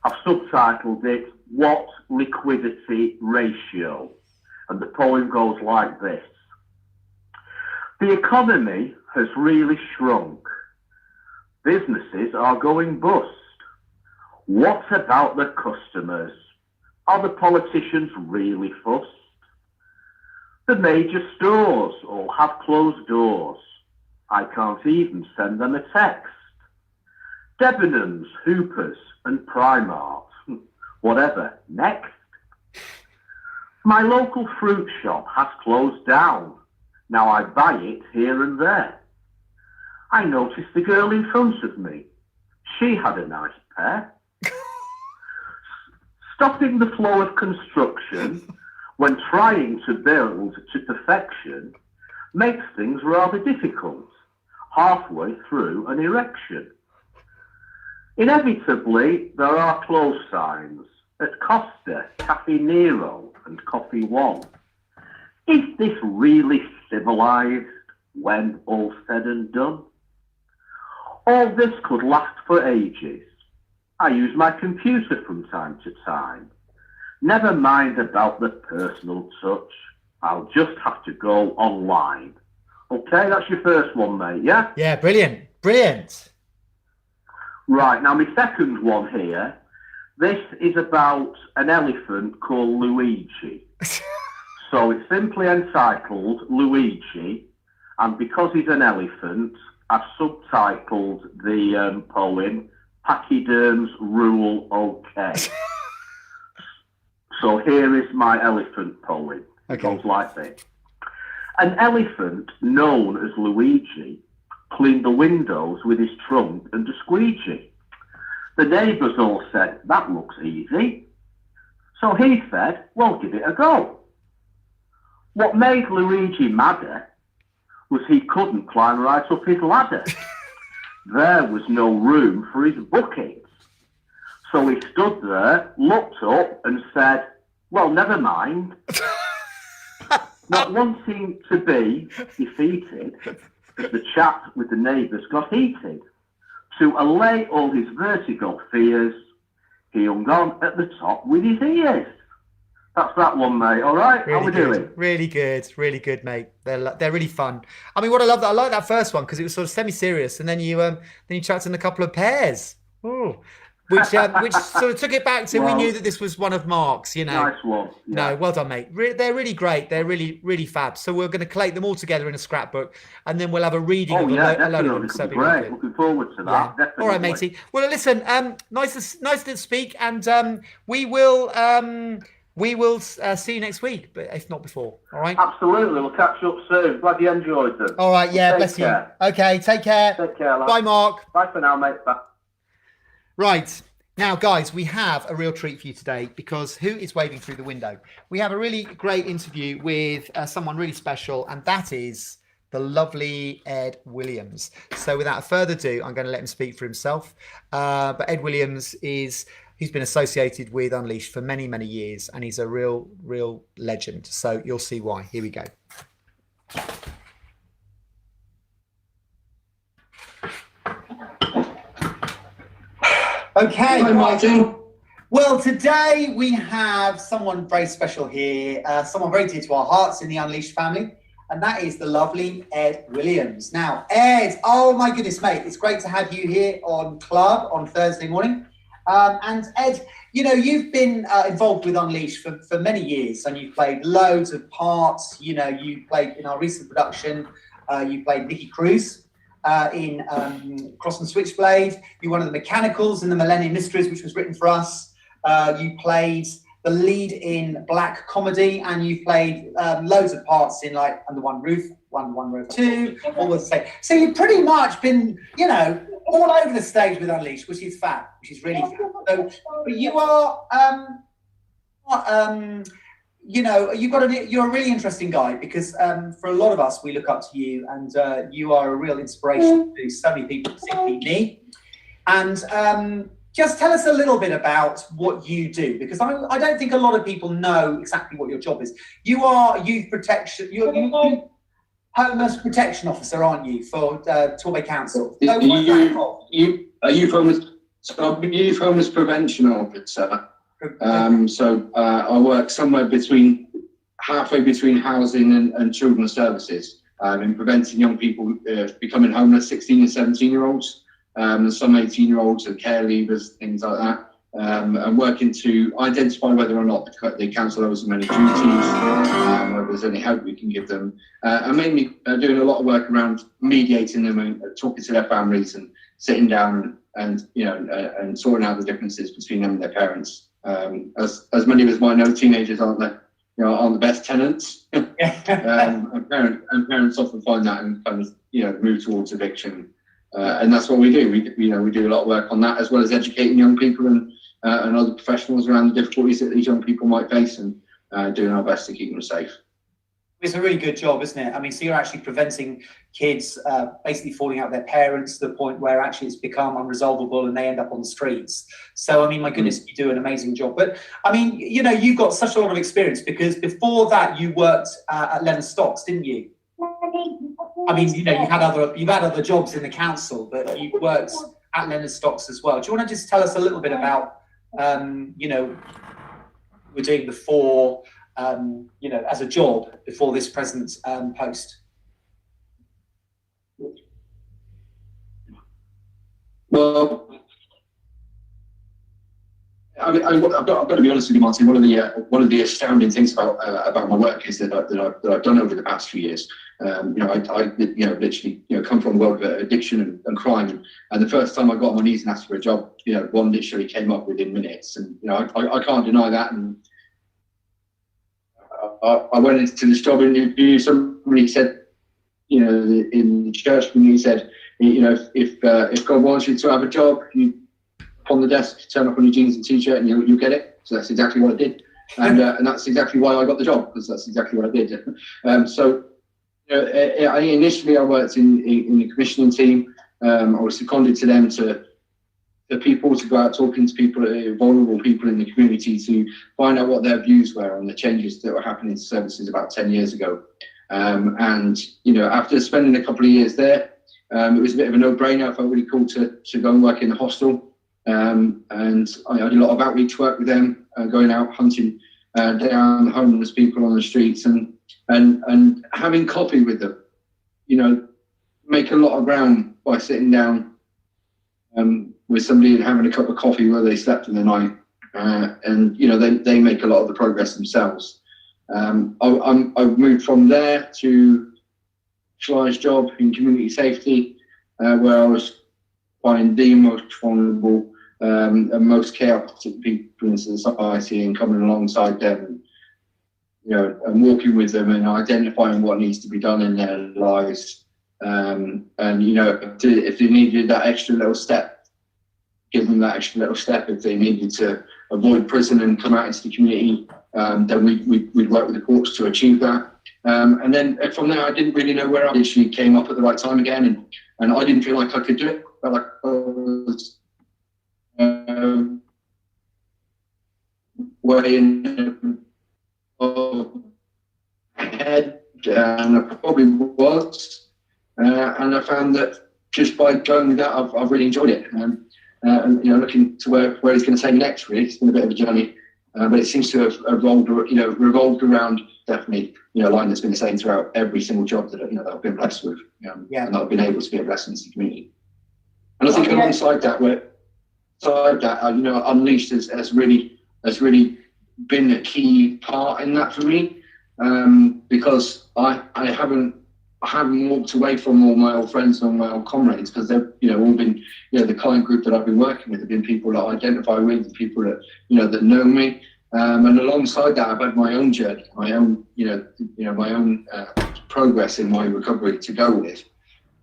I've subtitled it What Liquidity Ratio? And the poem goes like this. The economy has really shrunk. Businesses are going bust. What about the customers? Are the politicians really fussed? The major stores all have closed doors. I can't even send them a text. Debenhams, Hoopers and Primark. Whatever. Next. My local fruit shop has closed down. Now I buy it here and there. I noticed the girl in front of me. She had a nice pair. Stopping the flow of construction when trying to build to perfection makes things rather difficult halfway through an erection. Inevitably, there are close signs at Costa, Cafe Nero and Coffee One. Is this really civilized when all's said and done? All this could last for ages. I use my computer from time to time. Never mind about the personal touch. I'll just have to go online. Okay, that's your first one, mate, yeah? Yeah, brilliant. Brilliant. Right, now my second one here. This is about an elephant called Luigi. So it's simply entitled Luigi, and because he's an elephant, I've subtitled the poem Pachyderms Rule OK. So here is my elephant poem. It goes like this. An elephant known as Luigi cleaned the windows with his trunk and a squeegee. The neighbours all said, that looks easy. So he said, well, give it a go. What made Luigi madder was he couldn't climb right up his ladder. There was no room for his buckets. So he stood there, looked up and said, well, never mind. Not wanting to be defeated, as the chat with the neighbours got heated. To allay all his vertigo fears, he hung on at the top with his ears. That's that one, mate. All right, really how we good. doing? Really good, mate. They're really fun. I mean, what I love, I like that first one because it was sort of semi-serious, and then you chucked in a couple of pairs. Ooh. Which sort of took it back to, we knew that this was one of Mark's, Nice one. Yeah. No, well done, mate. They're really great. They're really fab. So we're going to collate them all together in a scrapbook, and then we'll have a reading of a load of them. So great. Looking forward to that. Yeah. Definitely. All right, matey. Well, listen, nice to speak, and we will see you next week, but if not before. All right. Absolutely. We'll catch up soon. Glad you enjoyed them. All right. Yeah. Bless you. Okay. Take care. Take care. Lad. Bye, Mark. Bye for now, mate. Bye. Right. Now, guys, we have a real treat for you today because who is waving through the window? We have a really great interview with someone really special, and that is the lovely Edd Williams. So without further ado, I'm going to let him speak for himself. But Edd Williams he's been associated with Unleashed for many, many years, and he's a real legend. So you'll see why. Here we go. Okay. Hi, Martin. Well, today we have someone very special here, someone very dear to our hearts in the Unleashed family, and that is the lovely Edd Williams. Now, Edd, oh my goodness, mate, it's great to have you here on Club on Thursday morning. And Edd, you know, you've been involved with Unleashed for many years, and you've played loads of parts. You know, you played in our recent production, you played Nikki Cruz in Cross and Switchblade. You're one of the mechanicals in The Millennium Mysteries, which was written for us. You played the lead in Black Comedy, and you played loads of parts in like Under One Roof 2, all the same. So you've pretty much been, you know, all over the stage with Unleashed, which is fab, which is really fab. So, but you are, you know, you're a really interesting guy, because for a lot of us, we look up to you, and you are a real inspiration to so many people, particularly me. And just tell us a little bit about what you do, because I don't think a lot of people know exactly what your job is. You are youth protection, you're homeless protection officer, aren't you, for Torbay Council? So what's that involved? Are you youth homeless prevention officer? So I work somewhere halfway between housing and children's services, in preventing young people becoming homeless, 16 and 17-year-olds. Some 18-year-olds and care leavers, things like that, and working to identify whether or not the council owes them any duties, whether there's any help we can give them, and mainly doing a lot of work around mediating them and talking to their families and sitting down and you know and sorting out the differences between them and their parents. As many of us might know, teenagers aren't the best tenants, and parents often find that and kind of move towards eviction. And that's what we do. We do a lot of work on that, as well as educating young people and other professionals around the difficulties that these young people might face, and doing our best to keep them safe. It's a really good job, isn't it? I mean, so you're actually preventing kids basically falling out with their parents to the point where actually it's become unresolvable and they end up on the streets. So, I mean, my goodness, you do an amazing job. But, I mean, you've got such a lot of experience, because before that you worked at Leonard Stocks, didn't you? I mean, you've had other jobs in the council, but you've worked at Leonard Stocks as well. Do you want to just tell us a little bit about, we're doing before, as a job before this present post? Well, I mean, I've got to be honest with you, Martin. One of the astounding things about my work is that I've done over the past few years. I literally come from a world of addiction and crime, and the first time I got on my knees and asked for a job, one literally came up within minutes, and I can't deny that. And I went into this job interview. Somebody said, in the church, he said, if God wants you to have a job, you on the desk, turn up on your jeans and t-shirt, and you'll get it. So that's exactly what I did, and that's exactly why I got the job, because that's exactly what I did. Initially I worked in the commissioning team. I was seconded to them to people to go out talking to people, vulnerable people in the community, to find out what their views were on the changes that were happening to services about 10 years ago. After spending a couple of years there, it was a bit of a no-brainer. I felt really cool to go and work in the hostel. And I did a lot of outreach work with them, going out hunting down homeless people on the streets and having coffee with them. Make a lot of ground by sitting down with somebody and having a cup of coffee where they slept in the night. They make a lot of the progress themselves. I've moved from there to specialised job in community safety, where I was finding the most vulnerable and most chaotic people in society and coming alongside them, and walking with them and identifying what needs to be done in their lives. If they needed that extra little step, give them that extra little step. If they needed to avoid prison and come out into the community, then we'd work with the courts to achieve that. And then from there, I didn't really know where I literally came up at the right time again, and I didn't feel like I could do it. Felt like I was way in ahead, and I probably was. And I found that just by going with that, I've really enjoyed it. And looking to where he's going to take me next. Really, it's been a bit of a journey, but it seems to have revolved around definitely a line that's been the same throughout every single job that that I've been blessed with, and that I've been able to be a blessing to the community. And I think alongside that, Unleashed has really been a key part in that for me, because I haven't walked away from all my old friends and my old comrades, because they've all been the client group that I've been working with have been people that I identify with, people that that know me, and alongside that I've had my own journey, my own my own progress in my recovery to go with,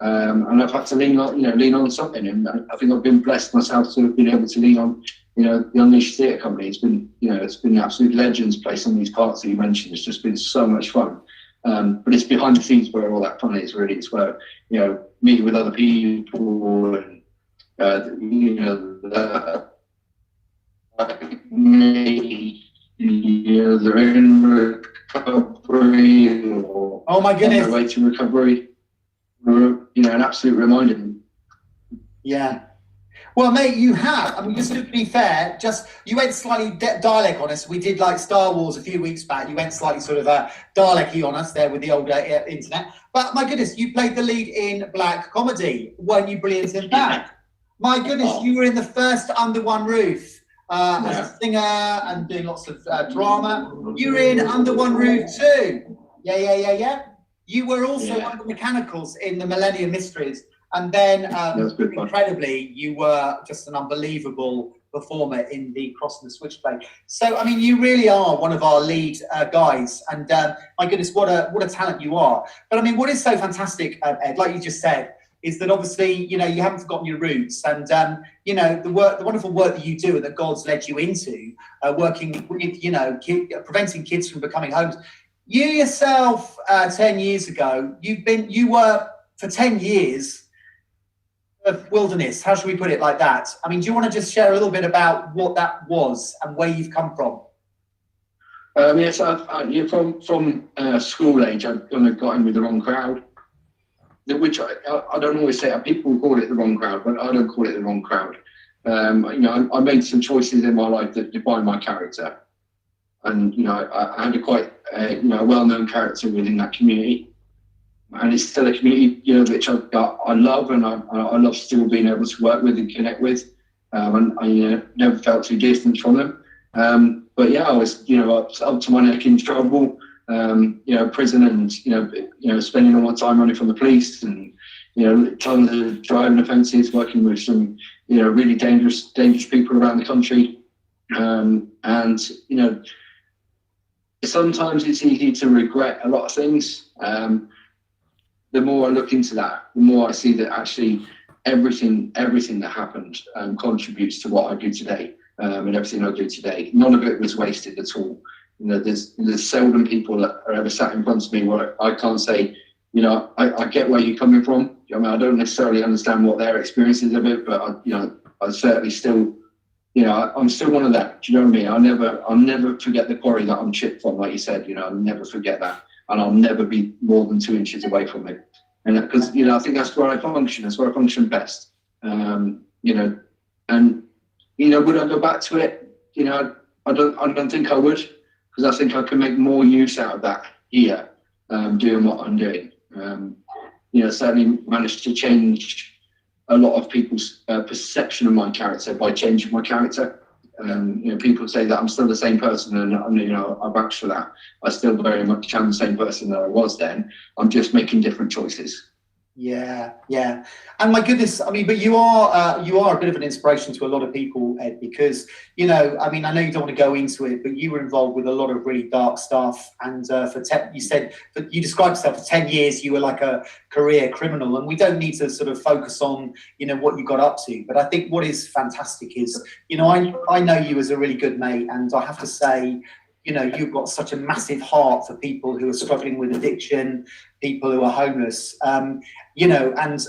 and I've had to lean on something, and I think I've been blessed myself to have been able to lean on the Unleashed Theatre Company. It's been it's been an absolute legends place on these parts that you mentioned. It's just been so much fun. But it's behind the scenes where all that fun is, really. It's where meeting with other people, and they're in recovery, or oh my goodness, on their way to recovery. An absolute reminder. Yeah. Well, mate, you have. I mean, just to be fair, you went slightly Dalek on us. We did like Star Wars a few weeks back. You went slightly sort of Dalek-y on us there with the old internet. But my goodness, you played the lead in Black Comedy. Weren't you brilliant in that? My goodness, you were in the first Under One Roof as a singer and doing lots of drama. You were in Under One Roof too. Yeah. You were also one of the mechanicals in the Millennium Mysteries. And then, incredibly, you were just an unbelievable performer in the Crossing the Switchblade. So, I mean, you really are one of our lead guys. And my goodness, what a talent you are. But I mean, what is so fantastic, Ed, like you just said, is that obviously, you haven't forgotten your roots, and the wonderful work that you do and that God's led you into, working with, preventing kids from becoming homeless. You yourself, 10 years ago, you were for 10 years. Of wilderness, how should we put it like that? I mean, do you want to just share a little bit about what that was and where you've come from? Yes, from school age, I got in with the wrong crowd, which I don't always say. People call it the wrong crowd, but I don't call it the wrong crowd. I made some choices in my life that define my character, and I had a quite well-known character within that community. And it's still a community, which I love, and I love still being able to work with and connect with. And I never felt too distant from them. But yeah, I was, up to my neck in trouble, prison, and spending all my time running from the police, and tons of driving offences, working with some really dangerous people around the country. And sometimes it's easy to regret a lot of things. The more I look into that, the more I see that actually everything that happened contributes to what I do today, and everything I do today. None of it was wasted at all. There's seldom people that are ever sat in front of me where I can't say, I get where you're coming from. I mean, I don't necessarily understand what their experiences of it, but I certainly still, I'm still one of them. Do you know what I mean? I'll never forget the quarry that I'm chipped from, like you said. I'll never forget that. And I'll never be more than 2 inches away from it. And because, I think that's where I function. That's where I function best. And, would I go back to it? I don't think I would, because I think I can make more use out of that here, doing what I'm doing. Certainly managed to change a lot of people's perception of my character by changing my character. People say that I'm still the same person, and I vouch for that. I still very much am the same person that I was then. I'm just making different choices. Yeah. And my goodness, I mean, but you are a bit of an inspiration to a lot of people, Ed, because, I mean, I know you don't want to go into it, but you were involved with a lot of really dark stuff. And you described yourself for 10 years, you were like a career criminal. And we don't need to sort of focus on, what you got up to. But I think what is fantastic is, I know you as a really good mate. And I have to say, you know, you've got such a massive heart for people who are struggling with addiction, people who are homeless, you know, and,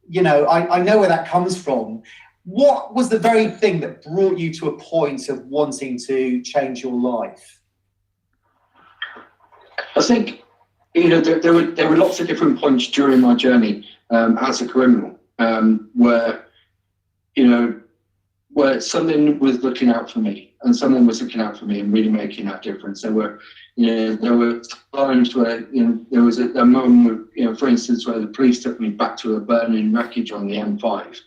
you know, I know where that comes from. What was the very thing that brought you to a point of wanting to change your life? I think, you know, there were lots of different points during my journey as a criminal where, you know, where something was looking out for me, and someone was looking out for me and really making that difference. There were, you know, there were times where, you know, there was a moment, you know, for instance, where the police took me back to a burning wreckage on the M5,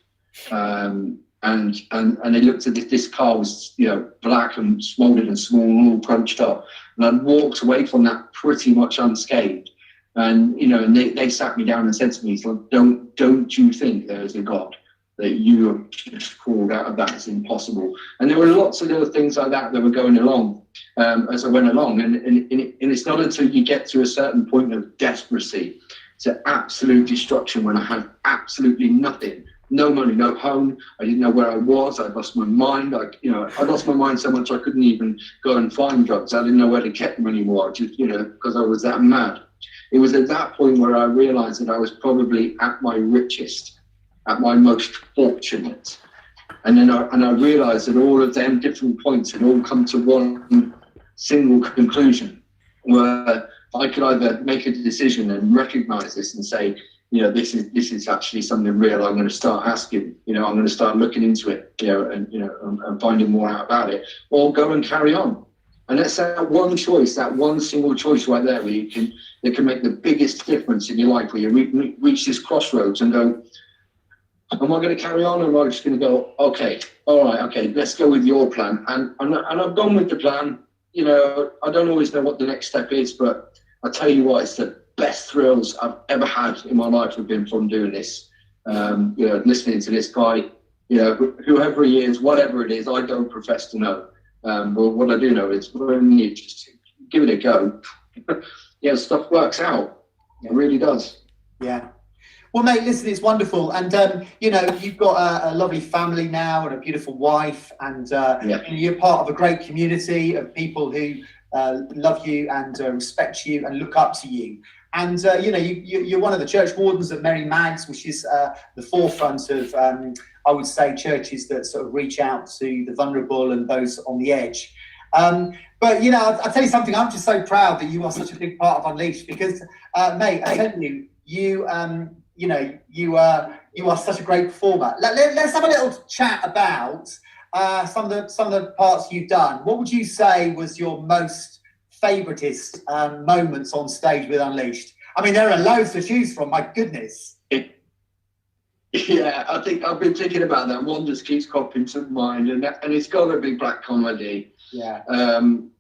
and they looked at this car was, you know, black and swollen and small and all crunched up, and I walked away from that pretty much unscathed. And, you know, and they sat me down and said to me, so don't you think there is a God? That you have just crawled out of that is impossible. And there were lots of little things like that were going along as I went along. And it's not until you get to a certain point of desperacy to absolute destruction when I had absolutely nothing, no money, no home. I didn't know where I was. I lost my mind. I lost my mind so much I couldn't even go and find drugs. I didn't know where to get them anymore, just, you know, because I was that mad. It was at that point where I realized that I was probably at my richest, at my most fortunate. And then I realized that all of them different points had all come to one single conclusion, where I could either make a decision and recognize this and say, you know, this is actually something real. I'm going to start asking, you know, I'm going to start looking into it, you know, and finding more out about it, or go and carry on. And that's that one choice, that one single choice right there, where that can make the biggest difference in your life, where you reach this crossroads and go, am I going to carry on, or am I just going to go, okay, all right, okay, let's go with your plan? And I've gone with the plan. You know, I don't always know what the next step is, but I tell you what, it's the best thrills I've ever had in my life have been from doing this. You know, listening to this guy, you know, whoever he is, whatever it is, I don't profess to know. But what I do know is when you just give it a go, yeah, stuff works out. It really does. Yeah. Well, mate, listen, it's wonderful. And, you know, you've got a lovely family now and a beautiful wife, and you're part of a great community of people who love you and respect you and look up to you. And, you know, you're one of the church wardens of Mary Maggs, which is the forefront of, I would say, churches that sort of reach out to the vulnerable and those on the edge. But, you know, I'll tell you something, I'm just so proud that you are such a big part of Unleashed, because, mate, I tell you, you know, you are such a great performer. Let's have a little chat about some of the parts you've done. What would you say was your most favouriteest moments on stage with Unleashed? I mean, there are loads to choose from. My goodness. Yeah, I think I've been thinking about that. One just keeps popping to mind, and it's got to be Black Comedy. Yeah.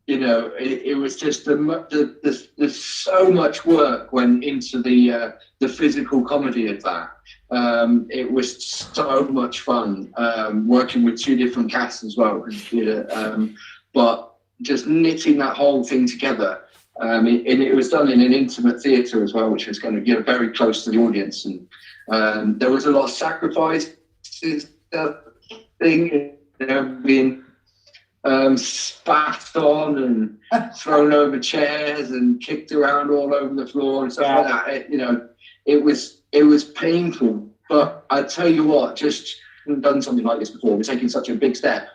You know, it was just there's so much work went into the physical comedy of that. It was so much fun working with two different casts as well. But just knitting that whole thing together. It was done in an intimate theatre as well, which was kind of very close to the audience, and there was a lot of sacrifice thing, being spat on and thrown over chairs and kicked around all over the floor and stuff like that. It was painful, but I tell you what, just done something like this before. We're taking such a big step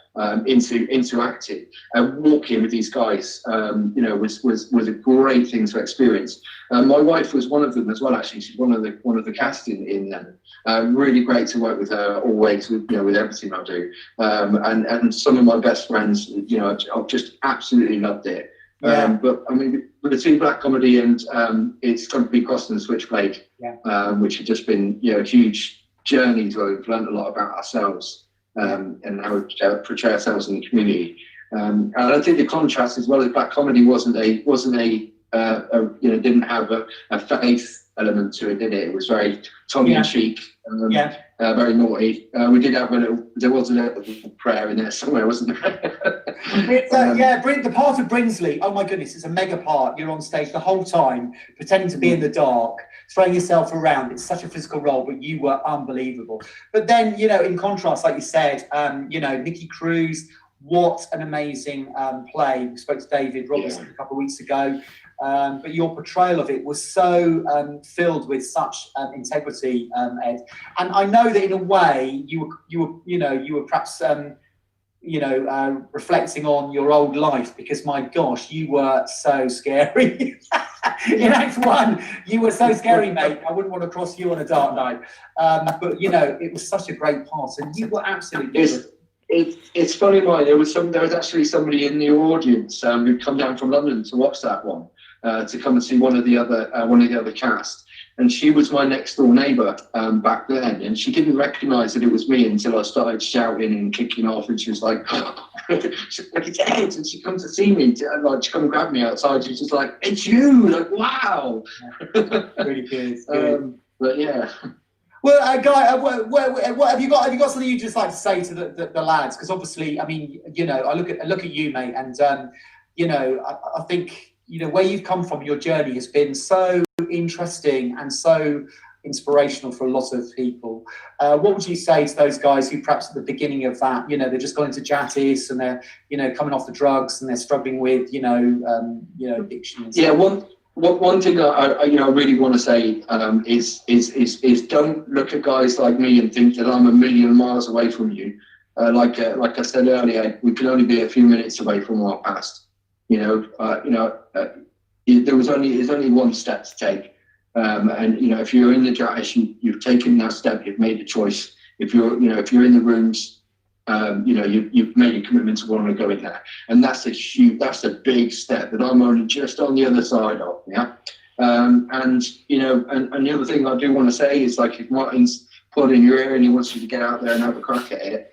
into acting, and walking with these guys, was a great thing to experience. My wife was one of them as well. Actually, she's one of the cast in them. Really great to work with her always, with everything I do. And some of my best friends, I've just absolutely loved it. But I mean, between Black Comedy and it's Company Cross and Switchblade, which have just been a huge journey to we've learned a lot about ourselves and how we portray ourselves in the community. And I think the contrast, as well as Black Comedy, didn't have a faith element to it, did it? It was very tongue-in-cheek, very naughty. We did have there was a little prayer in there somewhere, wasn't there? The part of Brinsley, oh my goodness, it's a mega part. You're on stage the whole time, pretending to be in the dark, throwing yourself around. It's such a physical role, but you were unbelievable. But then, in contrast, like you said, Nikki Cruz, what an amazing play. We spoke to David Robertson a couple of weeks ago, but your portrayal of it was so filled with such integrity, Ed. And I know that in a way you were perhaps reflecting on your old life, because my gosh, you were so scary. In Act 1, you were so scary, mate. I wouldn't want to cross you on a dark night. But it was such a great part, and you were absolutely good. It's funny, Mike. There was actually somebody in the audience who'd come down from London to watch that one, to come and see one of the other cast. And she was my next door neighbour back then, and she didn't recognise that it was me until I started shouting and kicking off, and she was like, "It's Ed!" And she comes to see me, she come and grab me outside. She's just like, "It's you!" Like, wow. Really good. But yeah. Well, Guy, what have you got? Have you got something you'd just like to say to the lads? Because obviously, I mean, I look at you, mate, and I think where you've come from, your journey has been so interesting and so inspirational for a lot of people. What would you say to those guys who perhaps at the beginning of that, they're just going into Jattis and they're coming off the drugs and they're struggling with addiction? And stuff? One thing I really want to say is don't look at guys like me and think that I'm a million miles away from you. Like I said earlier, we can only be a few minutes away from our past. There's only one step to take, and if you're in the Jattis, you've taken that step, you've made a choice. If you're in the rooms, you've made a commitment to want to go in there, and that's a big step that I'm only just on the other side of. And the other thing I do want to say is, like, if Martin's put in your ear and he wants you to get out there and have a crack at it,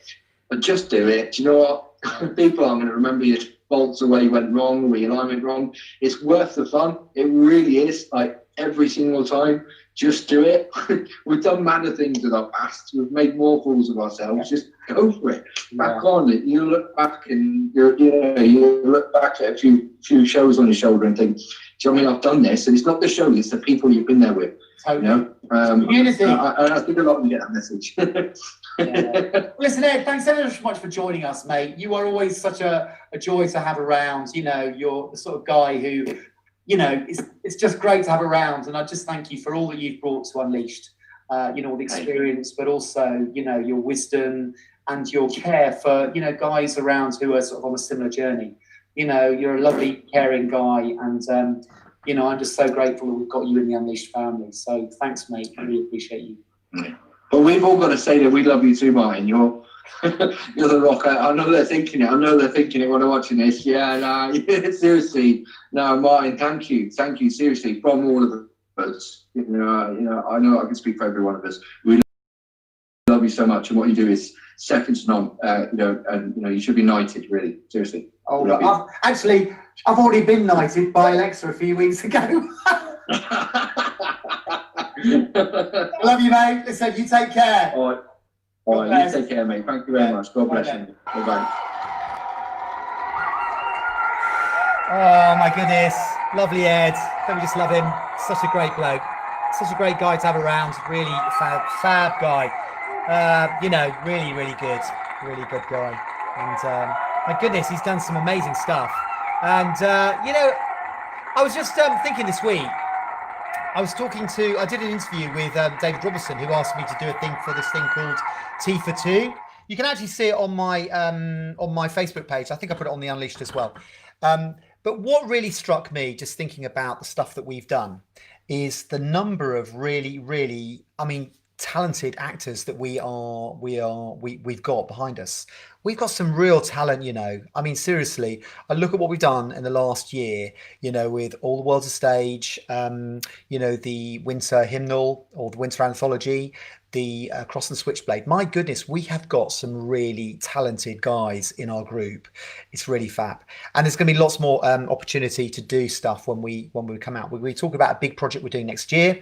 but just do it. Do you know what? People aren't going to remember your bolts or where you went wrong or where your line went wrong. It's worth the fun. It really is. Like, every single time, just do it. We've done madder things with our past. We've made more fools of ourselves. Just go for it. Back on it. You look back and you look back at a few shows on your shoulder and think, do you know what I mean? I've done this, and it's not the show; it's the people you've been there with. Community. I think a lot of them get that message. Listen, Ed, thanks so much for joining us, mate. You are always such a joy to have around. You're the sort of guy who, it's just great to have around. And I just thank you for all that you've brought to Unleashed. All the experience, but also, your wisdom and your care for, guys around who are sort of on a similar journey. You're a lovely, caring guy, and I'm just so grateful that we've got you in the Unleashed family. So thanks, mate. I really appreciate you. But we've all got to say that we love you too, Martin. You're the rock. I know they're thinking it. I know they're thinking it when they're watching this. Seriously. No, Martin, thank you, seriously, from all of us. I know I can speak for every one of us. We love you so much, and what you do is second to none. And you should be knighted, really, seriously. Oh, I've already been knighted by Alexa a few weeks ago. I love you, mate. Listen, you take care. All right, you take care, mate. Thank you very much. God bless you. Bye-bye. Oh my goodness, lovely Ed. Don't we just love him? Such a great bloke, such a great guy to have around. Really fab guy. Really good guy. And my goodness, he's done some amazing stuff. And I was just thinking this week. I did an interview with David Robertson, who asked me to do a thing for this thing called T for Two. You can actually see it on my Facebook page. I think I put it on the Unleashed as well. But what really struck me, just thinking about the stuff that we've done, is the number of really, talented actors that we've got behind us. We've got some real talent, seriously, I look at what we've done in the last year, with All the World's a Stage, the Winter Hymnal or the Winter Anthology, the Cross and Switchblade. My goodness, we have got some really talented guys in our group. It's really fab, and there's going to be lots more opportunity to do stuff when we come out. We talk about a big project we're doing next year.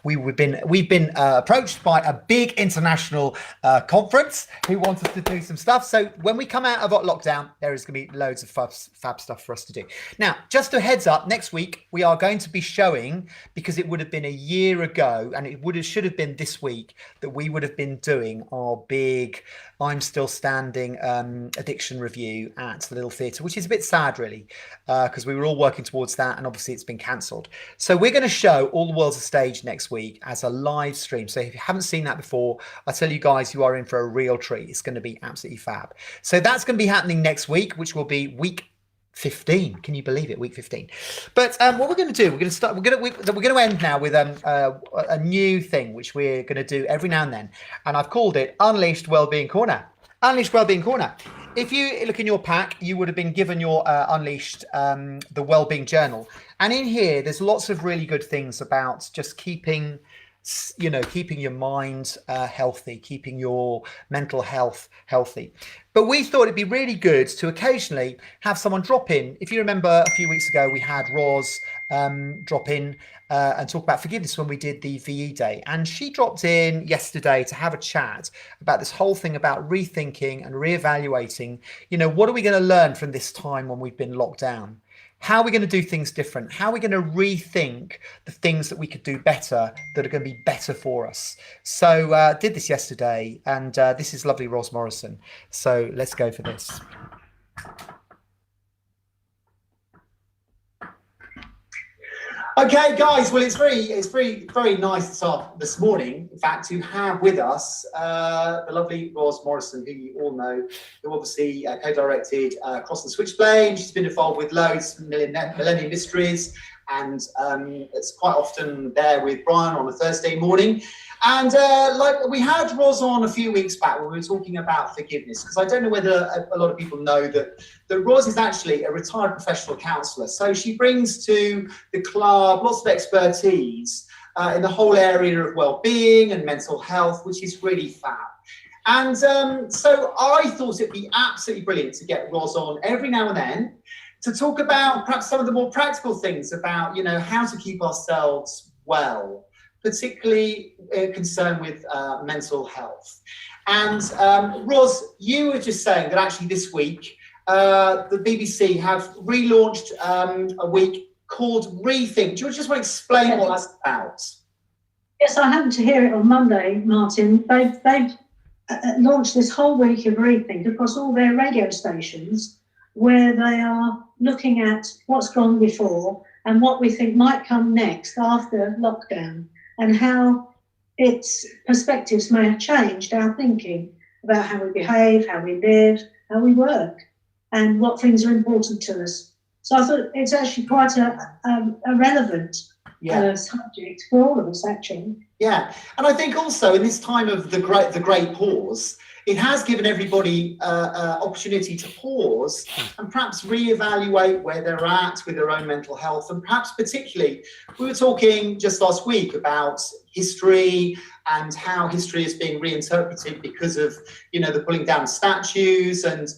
We've been approached by a big international conference who want us to do some stuff stuff. So when we come out of lockdown, there is going to be loads of fab stuff for us to do. Now, just a heads up, next week we are going to be showing, because it would have been a year ago, and it should have been this week, that we would have been doing our big I'm Still Standing addiction review at the Little Theatre, which is a bit sad, really, because we were all working towards that, and obviously it's been cancelled. So we're going to show All the World's a Stage next week as a live stream. So if you haven't seen that before, I tell you guys, you are in for a real treat. It's going to be absolutely fab. So that's going to be happening next week, which will be week 15. Can you believe it? Week 15. But what we're going to do, we're going to end now with a new thing which we're going to do every now and then, and I've called it Unleashed Wellbeing Corner. Unleashed Wellbeing Corner. If you look in your pack, you would have been given your Unleashed the Wellbeing Journal, and in here there's lots of really good things about just keeping your mind healthy, keeping your mental health healthy. But we thought it'd be really good to occasionally have someone drop in. If you remember, a few weeks ago, we had Roz drop in and talk about forgiveness when we did the VE Day. And she dropped in yesterday to have a chat about this whole thing about rethinking and reevaluating, what are we going to learn from this time when we've been locked down? How are we going to do things different? How are we going to rethink the things that we could do better, that are going to be better for us? So did this yesterday, and this is lovely Roz Morrison. So let's go for this. Okay, guys. Well, it's very nice this morning, in fact, to have with us the lovely Roz Morrison, who you all know, who obviously co-directed Cross the Switchblade. She's been involved with loads, Millennium Mysteries, and it's quite often there with Brian on a Thursday morning. And like we had Roz on a few weeks back when we were talking about forgiveness, because I don't know whether a lot of people know that Roz is actually a retired professional counsellor. So she brings to the club lots of expertise in the whole area of well-being and mental health, which is really fab. And so I thought it'd be absolutely brilliant to get Roz on every now and then to talk about perhaps some of the more practical things about, how to keep ourselves well, particularly concerned with mental health. And Roz, you were just saying that actually this week, the BBC have relaunched a week called Rethink. Do you just want to explain what that's about? Yes, I happened to hear it on Monday, Martin. They've launched this whole week of Rethink across all their radio stations, where they are looking at what's gone before and what we think might come next after lockdown, and how its perspectives may have changed our thinking about how we behave, how we live, how we work, and what things are important to us. So I thought it's actually quite a relevant subject for all of us, actually. Yeah, and I think also in this time of the great pause, it has given everybody opportunity to pause and perhaps reevaluate where they're at with their own mental health. And perhaps particularly, we were talking just last week about history and how history is being reinterpreted because of, the pulling down statues and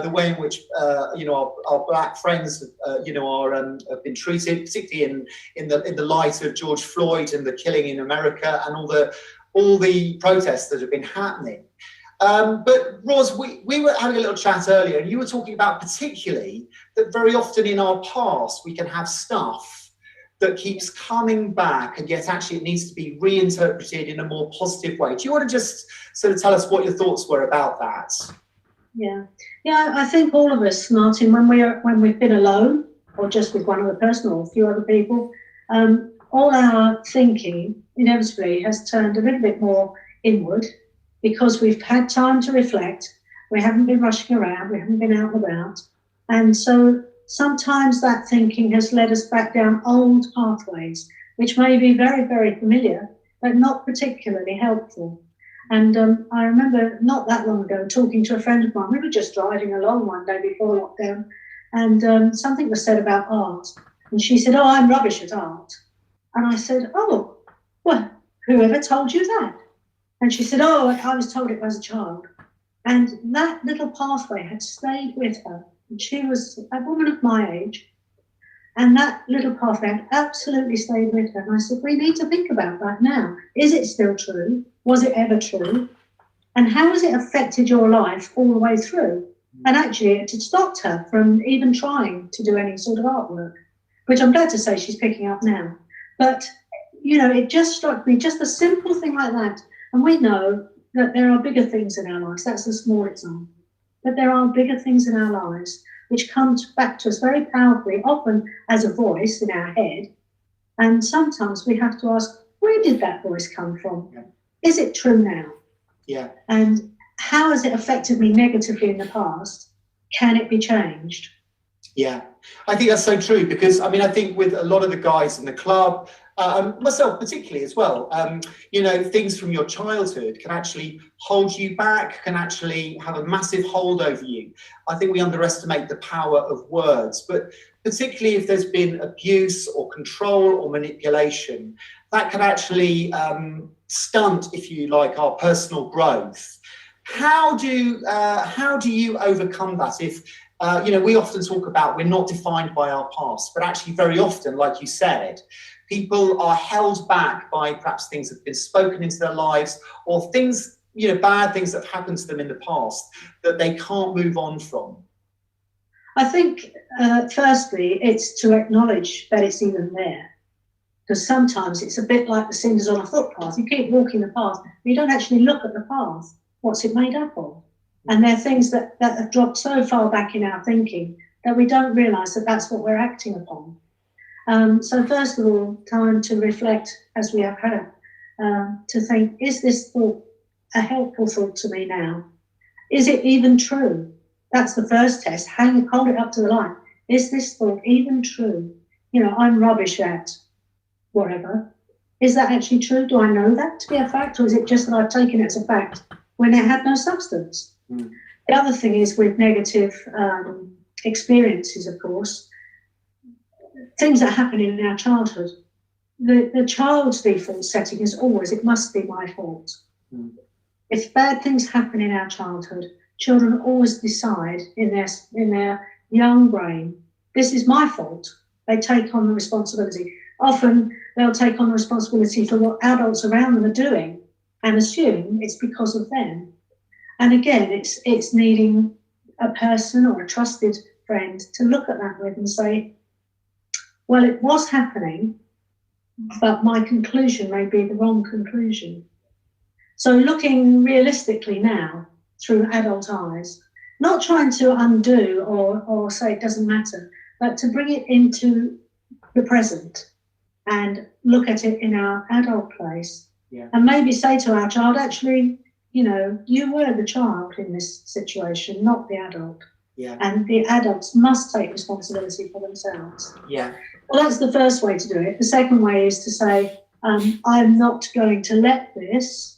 the way in which, our black friends, have been treated, particularly in the light of George Floyd and the killing in America and all the protests that have been happening. But Roz, we were having a little chat earlier, and you were talking about particularly that very often in our past we can have stuff that keeps coming back, and yet actually it needs to be reinterpreted in a more positive way. Do you want to just sort of tell us what your thoughts were about that? Yeah, I think all of us, Martin, when we've been alone or just with one other person or a few other people, all our thinking inevitably has turned a little bit more inward, because we've had time to reflect. We haven't been rushing around, we haven't been out and about. And so sometimes that thinking has led us back down old pathways, which may be very, very familiar, but not particularly helpful. And I remember not that long ago talking to a friend of mine. We were just driving along one day before lockdown, and something was said about art. And she said, "Oh, I'm rubbish at art." And I said, "Oh, well, whoever told you that?" And she said, "Oh, I was told it as a child." And that little pathway had stayed with her. And she was a woman of my age. And that little pathway had absolutely stayed with her. And I said, we need to think about that now. Is it still true? Was it ever true? And how has it affected your life all the way through? And actually, it had stopped her from even trying to do any sort of artwork, which I'm glad to say she's picking up now. But, you know, it just struck me, just a simple thing like that. And we know that there are bigger things in our lives. That's a small example. But there are bigger things in our lives which comes back to us very powerfully, often as a voice in our head. And sometimes we have to ask, where did that voice come from? Yeah. Is it true now? Yeah. And how has it affected me negatively in the past? Can it be changed? Yeah, I think that's so true, because I mean, I think with a lot of the guys in the club, myself particularly as well, you know, things from your childhood can actually hold you back, can actually have a massive hold over you. I think we underestimate the power of words, but particularly if there's been abuse or control or manipulation, that can actually stunt, if you like, our personal growth. How do you overcome that? If you know, we often talk about we're not defined by our past, but actually very often, like you said, people are held back by perhaps things that have been spoken into their lives, or things, you know, bad things that have happened to them in the past that they can't move on from. I think, firstly, it's to acknowledge that it's even there. Because sometimes it's a bit like the cinders on a footpath. You keep walking the path, but you don't actually look at the path. What's it made up of? And there are things that have dropped so far back in our thinking that we don't realise that that's what we're acting upon. So first of all, time to reflect, as we have had, to think, is this thought a helpful thought to me now? Is it even true? That's the first test. Hold it up to the light. Is this thought even true? You know, I'm rubbish at whatever. Is that actually true? Do I know that to be a fact? Or is it just that I've taken it as a fact when it had no substance? Mm. The other thing is with negative experiences, of course, things that happen in our childhood. The child's default setting is always, it must be my fault. Mm. If bad things happen in our childhood, children always decide in their young brain, this is my fault. They take on the responsibility. Often they'll take on the responsibility for what adults around them are doing and assume it's because of them. And again, it's needing a person or a trusted friend to look at that with and say, well, it was happening, but my conclusion may be the wrong conclusion. So looking realistically now through adult eyes, not trying to undo or say it doesn't matter, but to bring it into the present and look at it in our adult place. Yeah. And maybe say to our child, actually, you know, you were the child in this situation, not the adult. Yeah. And the adults must take responsibility for themselves. Yeah. Well, that's the first way to do it. The second way is to say, I'm not going to let this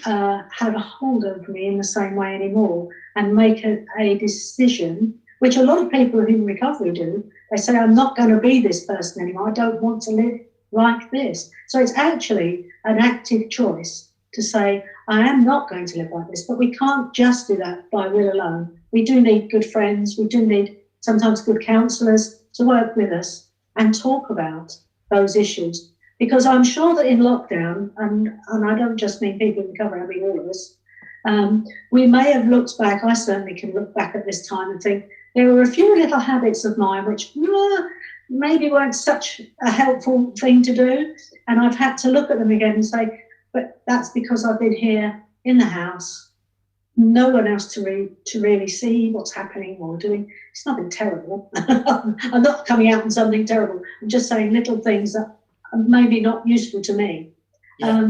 have a hold over me in the same way anymore, and make a decision, which a lot of people in recovery do. They say, I'm not going to be this person anymore. I don't want to live like this. So it's actually an active choice to say, I am not going to live like this. But we can't just do that by will alone. We do need good friends. We do need sometimes good counsellors to work with us and talk about those issues. Because I'm sure that in lockdown, and I don't just mean people in recovery, I mean all of us, we may have looked back, I certainly can look back at this time and think, there were a few little habits of mine which maybe weren't such a helpful thing to do. And I've had to look at them again and say, but that's because I've been here in the house, no one else to really see what's happening or doing. It's nothing terrible. I'm not coming out on something terrible. I'm just saying little things that are maybe not useful to me. Yeah.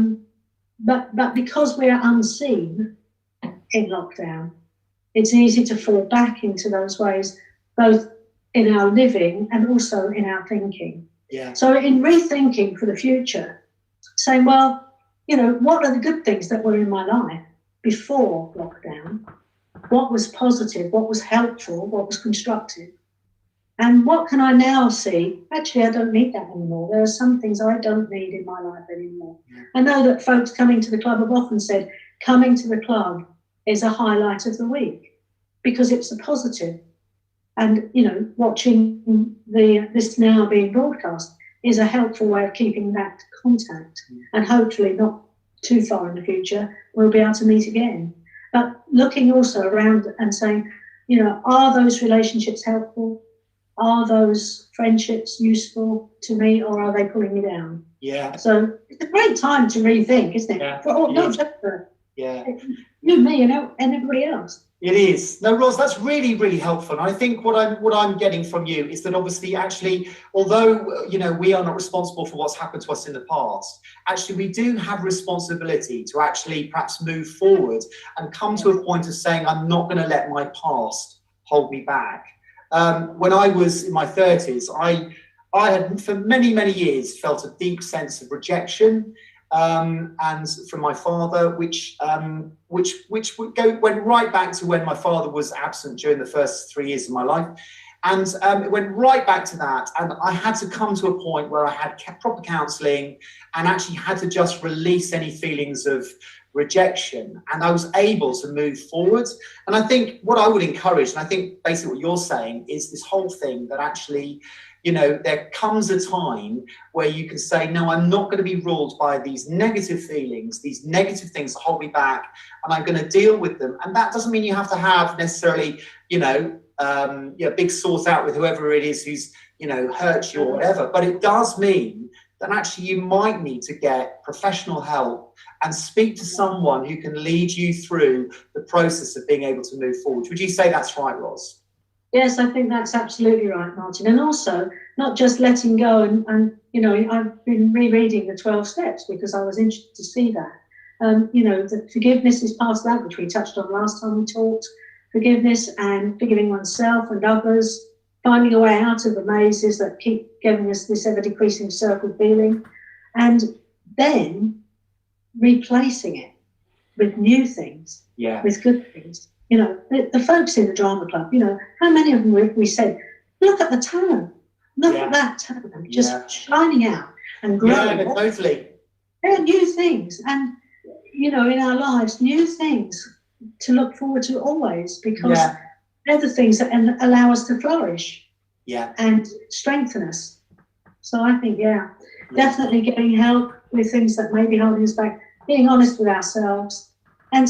But because we're unseen in lockdown, it's easy to fall back into those ways, both in our living and also in our thinking. Yeah. So in rethinking for the future, saying, well, you know, what are the good things that were in my life before lockdown? What was positive? What was helpful? What was constructive? And what can I now see? Actually, I don't need that anymore. There are some things I don't need in my life anymore. Yeah. I know that folks coming to the club have often said, coming to the club is a highlight of the week because it's a positive. And, you know, watching this now being broadcast is a helpful way of keeping that contact and hopefully not too far in the future, we'll be able to meet again. But looking also around and saying, you know, are those relationships helpful? Are those friendships useful to me, or are they pulling me down? Yeah. So it's a great time to rethink, isn't it? Yeah. Not just for Yeah. you, me, and everybody else. It is. No, Ros, that's really, really helpful. And I think what I'm getting from you is that obviously, actually, although, you know, we are not responsible for what's happened to us in the past, actually we do have responsibility to actually perhaps move forward and come to a point of saying, I'm not going to let my past hold me back. When I was in my 30s, I had for many, many years felt a deep sense of rejection, and from my father, which went right back to when my father was absent during the first 3 years of my life. And it went right back to that. And I had to come to a point where I had proper counselling and actually had to just release any feelings of rejection. And I was able to move forward. And I think what I would encourage, and I think basically what you're saying, is this whole thing that actually, you know, there comes a time where you can say, no, I'm not going to be ruled by these negative feelings, these negative things that hold me back, and I'm going to deal with them. And that doesn't mean you have to have necessarily, big sort out with whoever it is who's, you know, hurt you or whatever. But it does mean that actually you might need to get professional help and speak to someone who can lead you through the process of being able to move forward. Would you say that's right, Ros? Yes, I think that's absolutely right, Martin. And also, not just letting go and you know, I've been rereading the 12 steps because I was interested to see that. You know, the forgiveness is part of that, which we touched on last time we talked. Forgiveness and forgiving oneself and others, finding a way out of the mazes that keep giving us this ever-decreasing circle feeling, and then replacing it with new things, with good things. You know, the folks in the drama club, you know, how many of them we said, look at the talent, look at that talent, just shining out and growing. Yeah, totally. There are new things, and, you know, in our lives, new things to look forward to always, because they're the things that allow us to flourish and strengthen us. So I think, definitely getting help with things that may be holding us back, being honest with ourselves, and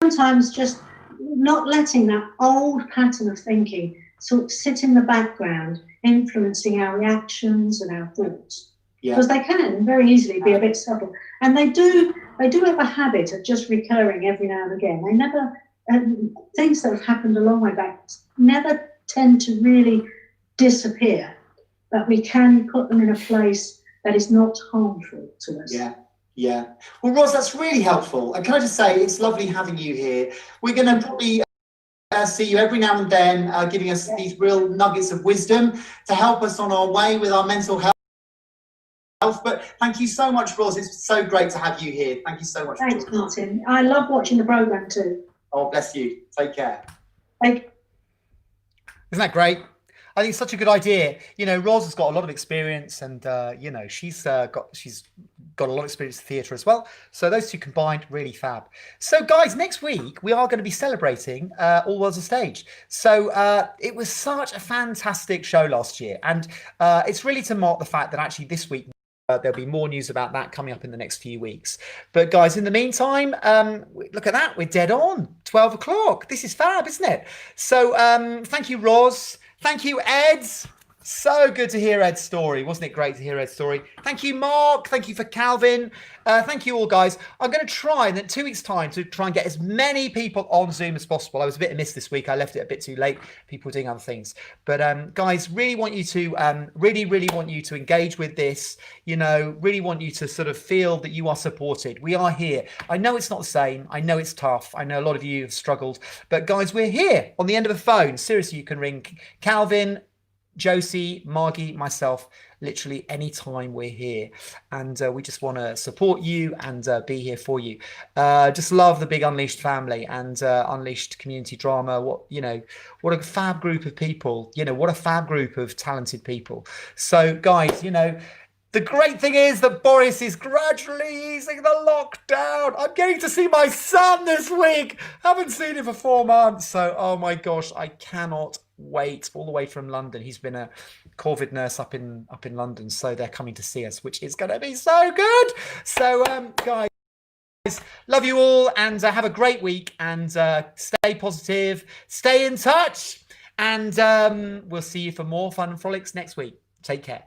sometimes just not letting that old pattern of thinking sort of sit in the background, influencing our reactions and our thoughts. Because they can very easily be a bit subtle. And they do have a habit of just recurring every now and again. They never, things that have happened a long way back never tend to really disappear, but we can put them in a place that is not harmful to us. Yeah. Well, Ros, that's really helpful. And can I just say, it's lovely having you here. We're going to probably see you every now and then, giving us these real nuggets of wisdom to help us on our way with our mental health. But thank you so much, Ros. It's so great to have you here. Thank you so much. Thanks, Martin. I love watching the programme too. Oh, bless you. Take care. Isn't that great? I think it's such a good idea. You know, Ros has got a lot of experience, and you know, she's got a lot of experience in theatre as well. So those two combined, really fab. So guys, next week we are going to be celebrating All Worlds a Stage. So it was such a fantastic show last year, and it's really to mark the fact that actually this week there'll be more news about that coming up in the next few weeks. But guys, in the meantime, look at that, we're dead on 12 o'clock. This is fab, isn't it? So thank you, Ros. Thank you, Ed. So good to hear Ed's story. Wasn't it great to hear Ed's story? Thank you, Mark. Thank you for Calvin. Thank you all, guys. I'm going to try in 2 weeks' time to try and get as many people on Zoom as possible. I was a bit amiss this week. I left it a bit too late. People were doing other things. But guys, really want you to really want you to engage with this. You know, really want you to sort of feel that you are supported. We are here. I know it's not the same. I know it's tough. I know a lot of you have struggled. But guys, we're here on the end of the phone. Seriously, you can ring Calvin, Josie, Margie, myself, literally anytime we're here, and we just want to support you and be here for you. Just love the big Unleashed family and Unleashed community drama. What a fab group of people. What a fab group of talented people. So guys, the great thing is that Boris is gradually easing the lockdown. I'm getting to see my son this week. Haven't seen him for 4 months. So, oh my gosh, I cannot wait, all the way from London. He's been a COVID nurse up in London, so they're coming to see us, which is going to be so good. So, guys, love you all, and have a great week, and stay positive, stay in touch, and we'll see you for more fun and frolics next week. Take care.